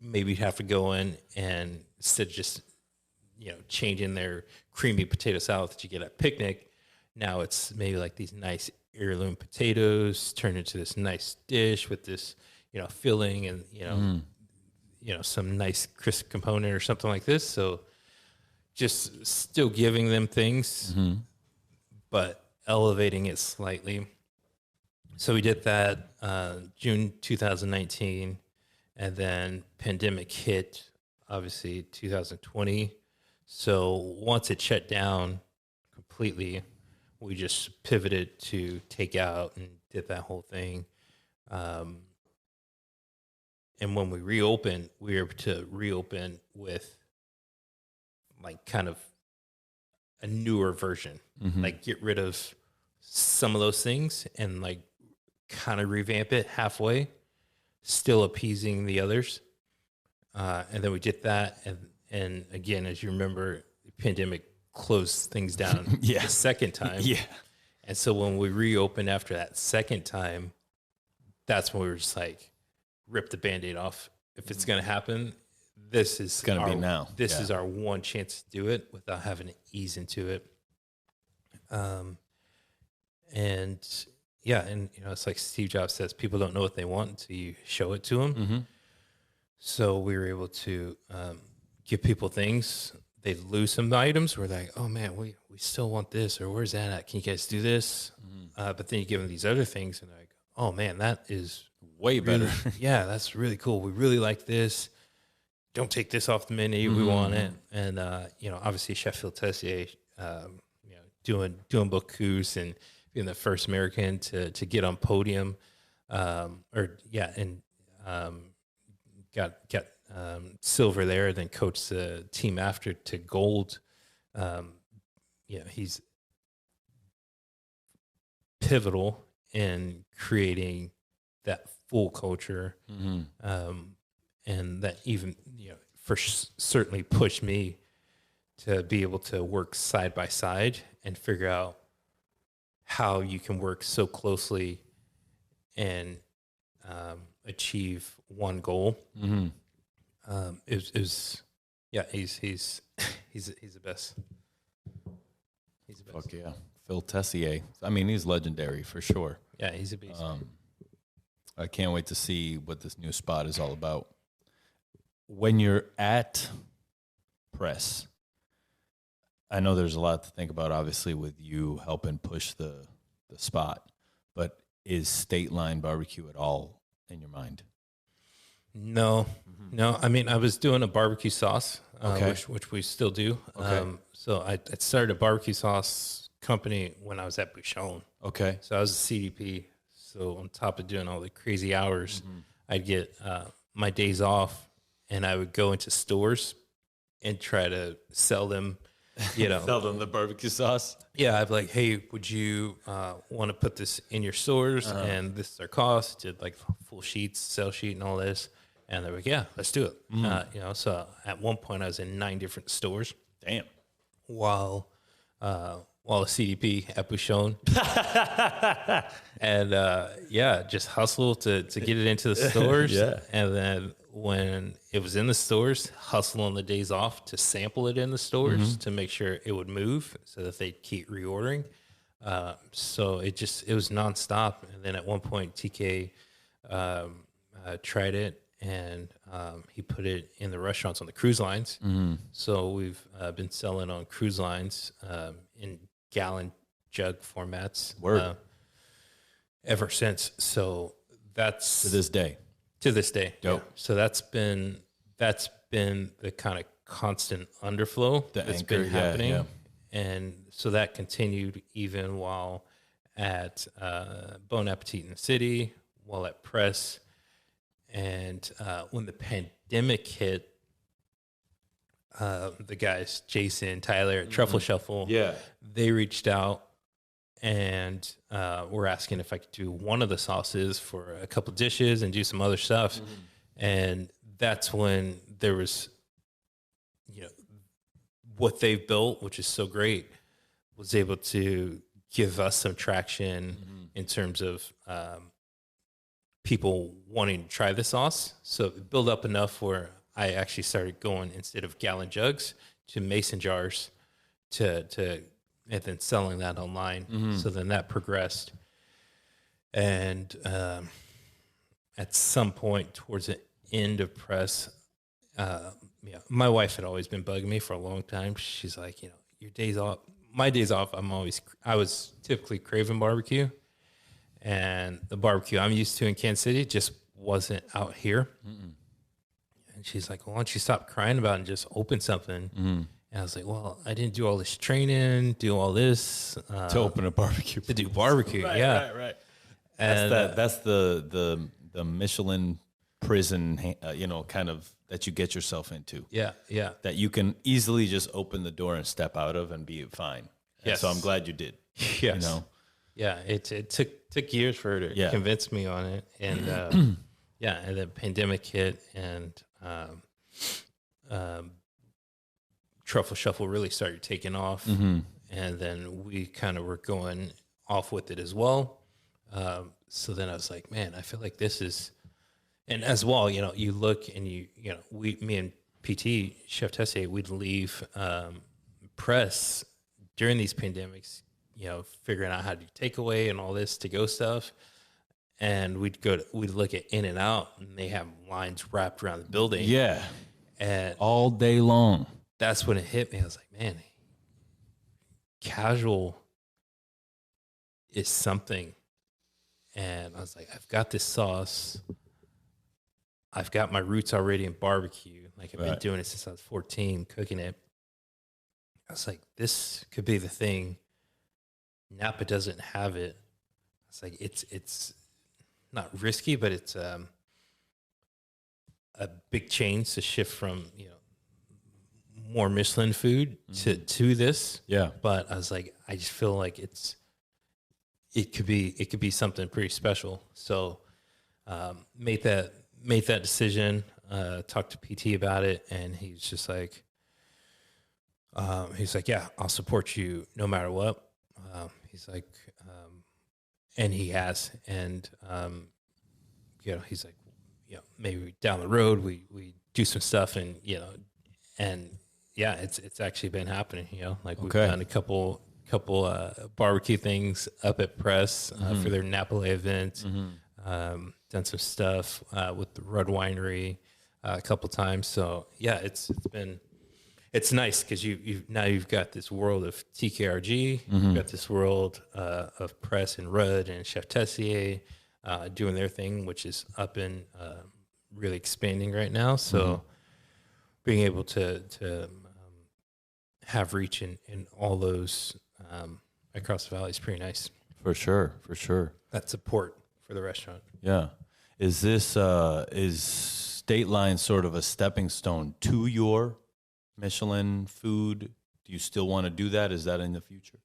maybe you'd have to go in and instead of just, you know, changing their creamy potato salad that you get at picnic, now it's maybe like these nice heirloom potatoes turned into this nice dish with this, you know, filling and, you know, some nice crisp component or something like this. So just still giving them things, but elevating it slightly. So we did that June 2019, and then pandemic hit, obviously 2020. So once it shut down completely, we just pivoted to take out and did that whole thing. And when we reopened, we were able to reopen with like kind of a newer version, like get rid of some of those things and like kind of revamp it halfway, still appeasing the others. And then we did that. And again, as you remember, the pandemic closed things down the second time. And so when we reopened after that second time, that's when we were just like, rip the Band-Aid off. If it's going to happen, this is going to be now. This is our one chance to do it without having to ease into it. And yeah, and you know, it's like Steve Jobs says, people don't know what they want until you show it to them. So we were able to give people things. They lose some items. We're like, oh man, we still want this, or where's that at? Can you guys do this? But then you give them these other things, and they're like, oh man, that is Way really, better. yeah, that's really cool. We really like this. Don't take this off the menu. We want it. And, obviously Chef Phil Tessier, doing Bocuse and being the first American to get on podium, and got silver there, then coached the team after to gold. He's pivotal in creating that full culture, and that even certainly pushed me to be able to work side by side and figure out how you can work so closely and achieve one goal. He's the best. He's the best. Fuck yeah. Phil Tessier. I mean, he's legendary for sure. Yeah, he's a beast. I can't wait to see what this new spot is all about. When you're at press, I know there's a lot to think about, obviously, with you helping push the spot, but is Stateline barbecue at all in your mind? No. I mean, I was doing a barbecue sauce, Okay. which we still do. Okay. So I started a barbecue sauce company when I was at Bouchon. Okay. So I was a CDP. So on top of doing all the crazy hours, I'd get my days off, and I would go into stores and try to sell them, Sell them the barbecue sauce. Yeah, I'd be like, hey, would you want to put this in your stores? And this is our cost. Did like full sheets, sell sheet, and all this. And they're like, yeah, let's do it. So at one point I was in 9 different stores. Damn. While a CDP at Bouchon. And just hustle to get it into the stores. Yeah. And then when it was in the stores, hustle on the days off to sample it in the stores to make sure it would move so that they'd keep reordering. So it was nonstop. And then at one point, TK tried it, and he put it in the restaurants on the cruise lines. So we've been selling on cruise lines in gallon jug formats ever since. So that's To this day. Yeah. Dope. So that's been the kind of constant underflow that's been happening. Yeah. And so that continued even while at Bon Appetit in the city, while at press. And when the pandemic hit, the guys, Jason, Tyler at Truffle Shuffle, they reached out and were asking if I could do one of the sauces for a couple dishes and do some other stuff. And that's when there was, what they've built, which is so great, was able to give us some traction in terms of people wanting to try the sauce. So it built up enough where I actually started going, instead of gallon jugs, to mason jars and then selling that online. So then that progressed. And at some point towards the end of press, my wife had always been bugging me for a long time. She's like, your days off, my days off, I was typically craving barbecue. And the barbecue I'm used to in Kansas City just wasn't out here. And she's like, well, why don't you stop crying about it and just open something? And I was like, well, I didn't do all this training, do all this. To open a barbecue. To do barbecue, Right. And That's the Michelin prison, kind of that you get yourself into. Yeah. That you can easily just open the door and step out of and be fine. And so I'm glad you did. Yes. Yeah, it took years for her to convince me on it, and and the pandemic hit, and Truffle Shuffle really started taking off, and then we kind of were going off with it as well. So then I was like, man, I feel like this is, and as well, you look and me and PT Chef Tessier, we'd leave press during these pandemics, figuring out how to do takeaway and all this to-go stuff. And we'd look at In-N-Out, and they have lines wrapped around the building. Yeah. And all day long. That's when it hit me. I was like, man, casual is something. and I was like, I've got this sauce. I've got my roots already in barbecue. Like I've been doing it since I was 14, cooking it. I was like, this could be the thing. Napa doesn't have it. It's like it's not risky, but it's a big change to shift from more Michelin food to this. Yeah. But I was like, I just feel like it could be something pretty special. So made that decision. Talked to PT about it, and he's just like, yeah, I'll support you no matter what. He's like, and he has, and he's like, maybe down the road we do some stuff, and and yeah, it's actually been happening. Like we've done a couple barbecue things up at Press for their Napa Valley event. Done some stuff with the Rudd Winery a couple times. So yeah, it's nice because you've got this world of TKRG, you've got this world of Press and Rudd and Chef Tessier doing their thing, which is up and really expanding right now. So being able to have reach in all those across the valley is pretty nice. For sure. That support for the restaurant. Yeah. Is this is Stateline sort of a stepping stone to your Michelin food? Do you still want to do that? Is that in the future?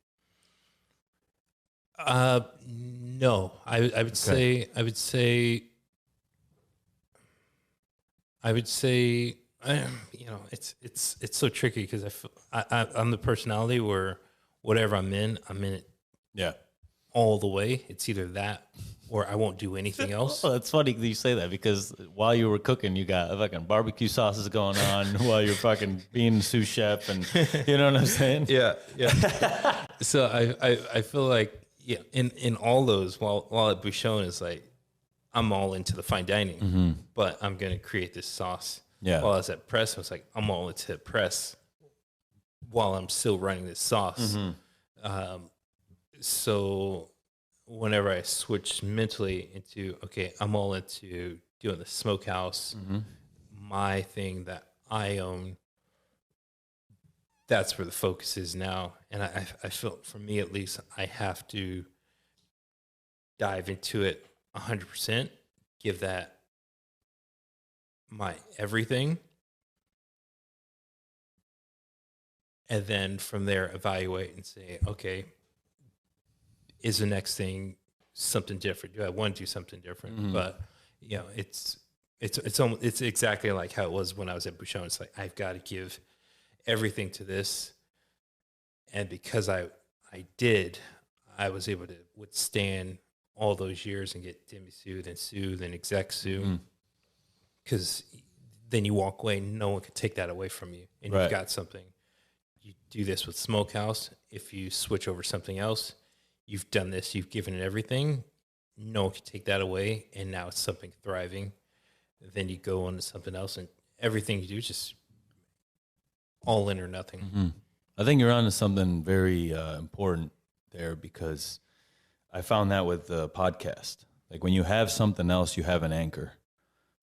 No, I would say it's so tricky because I'm the personality where whatever I'm in it. Yeah. All the way. It's either that or I won't do anything else. Oh, that's funny you say that because while you were cooking, you got fucking barbecue sauces going on while you're fucking being sous chef, and you know what I'm saying? Yeah. So I feel like in all those while at Bouchon is like I'm all into the fine dining, but I'm gonna create this sauce. Yeah. While I was at Press, I was like I'm all into Press while I'm still running this sauce. So whenever I switch mentally into, okay, I'm all into doing the smokehouse, my thing that I own, that's where the focus is now. And I feel, for me at least, I have to dive into it 100%, give that my everything. And then from there, evaluate and say, okay, is the next thing something different? Do I want to do something different? But it's exactly like how it was when I was at Bouchon. It's like I've got to give everything to this, and because I was able to withstand all those years and get demi-sous, then sous, then exec sous, because then you walk away, no one could take that away from you, and you've got something. You do this with smokehouse. If you switch over something else, you've done this, you've given it everything, no one can take that away, and now it's something thriving. Then you go on to something else, and everything you do is just all in or nothing. I think you're onto something very important there, because I found that with the podcast. Like when you have something else, you have an anchor.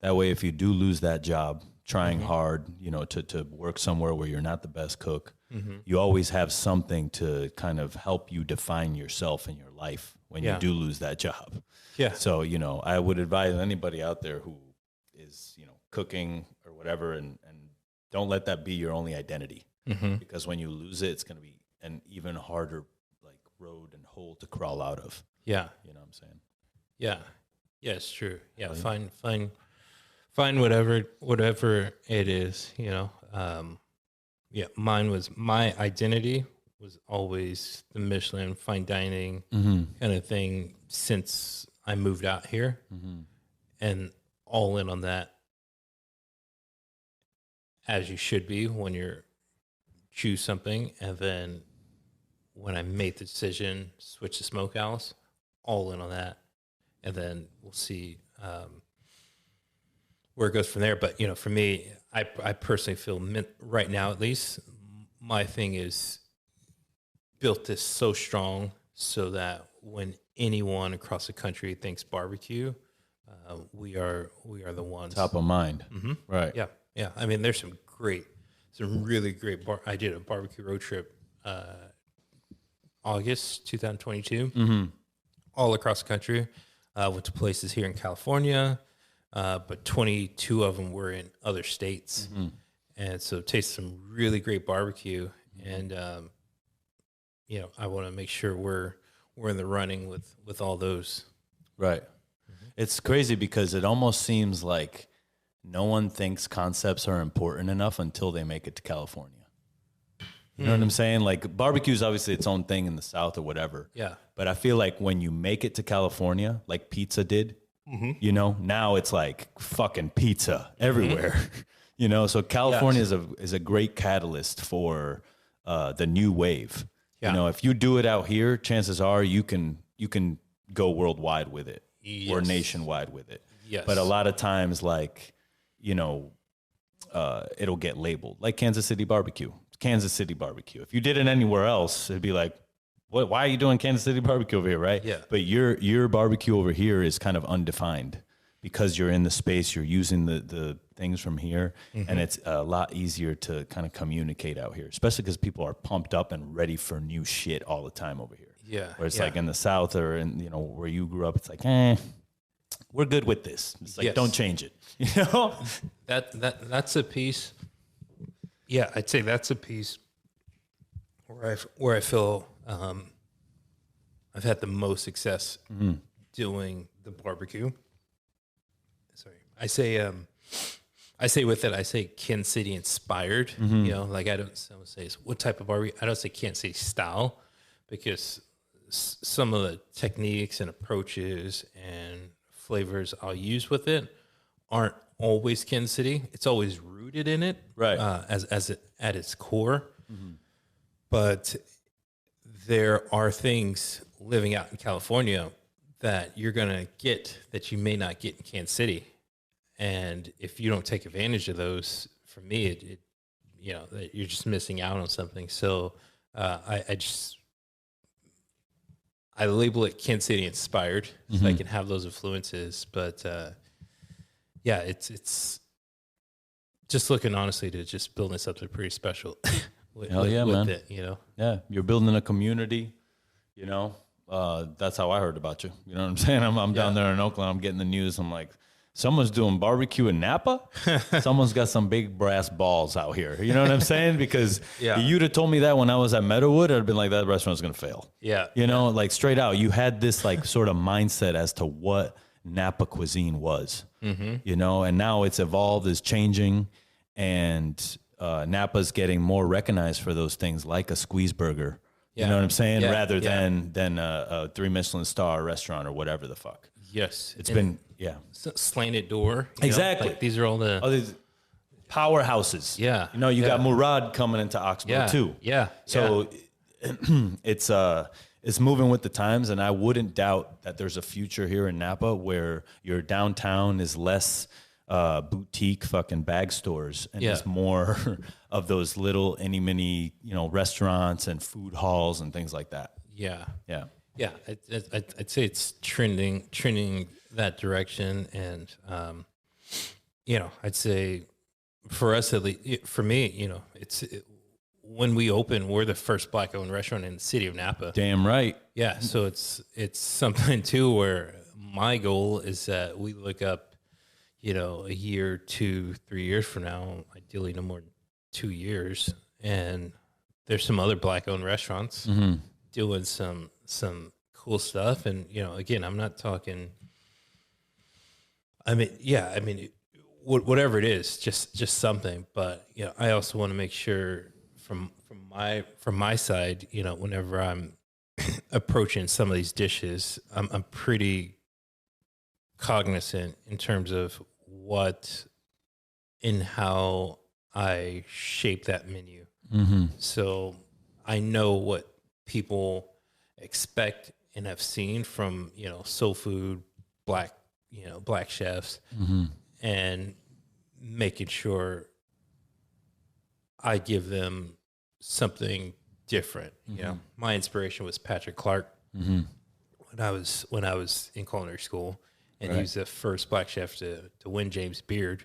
That way, if you do lose that job, trying hard, to work somewhere where you're not the best cook, you always have something to kind of help you define yourself in your life when you do lose that job. Yeah. So, I would advise anybody out there who is, cooking or whatever, and don't let that be your only identity, because when you lose it, it's going to be an even harder road and hole to crawl out of. Yeah. You know what I'm saying? Yeah. Yeah, it's true. Yeah. Find whatever it is, my identity was always the Michelin fine dining kind of thing since I moved out here, and all in on that, as you should be when you're choose something. And then when I made the decision, switch to smokehouse, all in on that. And then we'll see where it goes from there. But, for me, I personally feel right now, at least, my thing is built this so strong so that when anyone across the country thinks barbecue, we are the ones. Top of mind. Right. Yeah, yeah. I mean, there's some really great I did a barbecue road trip August 2022, all across the country. Went to places here in California, but 22 of them were in other states. And so tasted some really great barbecue. And, you know, I want to make sure we're in the running with all those. Right. It's crazy because it almost seems like no one thinks concepts are important enough until they make it to California. You know what I'm saying? Like barbecue is obviously its own thing in the South or whatever. Yeah. But I feel like when you make it to California, like pizza did, you know, now it's like fucking pizza everywhere. You know, so California is a great catalyst for the new wave. Yeah. You know, if you do it out here, chances are you can go worldwide with it or nationwide with it. Yes. But a lot of times, like, you know, it'll get labeled like Kansas City barbecue. Kansas City barbecue. If you did it anywhere else, it'd be like, what? Why are you doing Kansas City barbecue over here, right? Yeah. But your barbecue over here is kind of undefined because you're in the space, you're using the things from here, and it's a lot easier to kind of communicate out here, especially because people are pumped up and ready for new shit all the time over here. Yeah. Where it's like in the South or in, you know, where you grew up, it's like, we're good with this. It's like, don't change it. You know? That's a piece. Yeah, I'd say that's a piece where I feel I've had the most success doing the barbecue. Sorry, I say with it, I say Kansas City inspired. You know, like I don't say what type of barbecue. I don't say Kansas City style because some of the techniques and approaches and flavors I'll use with it aren't always Kansas City. It's always rooted in it, right? As it, at its core, but there are things living out in California that you're gonna get that you may not get in Kansas City, and if you don't take advantage of those, for me, it you know, you're just missing out on something. So I label it Kansas City inspired, so I can have those influences, but. Yeah, it's just looking honestly to just building something pretty special. with man. It, you know. Yeah, you're building a community. You know, that's how I heard about you. You know what I'm saying? I'm down there in Oakland. I'm getting the news. I'm like, someone's doing barbecue in Napa. Someone's got some big brass balls out here. You know what I'm saying? Because you'd have told me that when I was at Meadowood, I'd been like, that restaurant's gonna fail. Yeah, you know, like straight out. You had this like sort of mindset as to what Napa cuisine was, you know, and now it's evolved, is changing, and Napa's getting more recognized for those things like a squeeze burger, you know what I'm saying, rather than a 3 Michelin star restaurant or whatever the fuck. Yes, it's been slanted door. Exactly. Like these are all these powerhouses. Yeah, you know, you got Murad coming into Oxbow too. Yeah, so it's moving with the times, and I wouldn't doubt that there's a future here in Napa where your downtown is less boutique fucking bag stores and it's more of those little mini, you know, restaurants and food halls and things like that. Yeah. Yeah. Yeah. I'd say it's trending that direction. And, you know, I'd say for us, at least, for me, you know, when we open, we're the first Black-owned restaurant in the city of Napa. Damn right. Yeah, so it's something too where my goal is that we look up, you know, a year, 2, 3 years from now, ideally no more than 2 years, and there's some other Black-owned restaurants doing some cool stuff. And you know, again, I'm not talking. I mean, whatever it is, just something. But you know, I also want to make sure. From my side, you know, whenever I'm approaching some of these dishes, I'm pretty cognizant in terms of what and how I shape that menu. So I know what people expect and have seen from, you know, soul food, black chefs, and making sure I give them something different. You know, my inspiration was Patrick Clark. when I was in culinary school, and Right. he was the first black chef to win James Beard.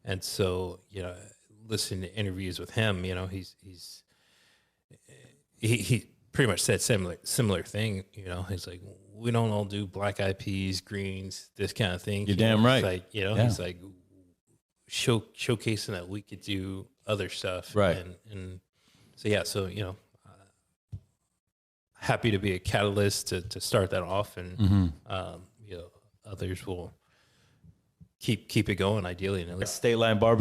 And so, you know, listening to interviews with him, you know, he pretty much said similar thing. You know, he's like, we don't all do black eyed peas, greens, this kind of thing. You're damn right. He's like, you know, he's like showcasing that we could do other stuff. Right. And so, yeah, so, you know, happy to be a catalyst to start that off, and you know, others will keep it going ideally. And Stateline Barbecue.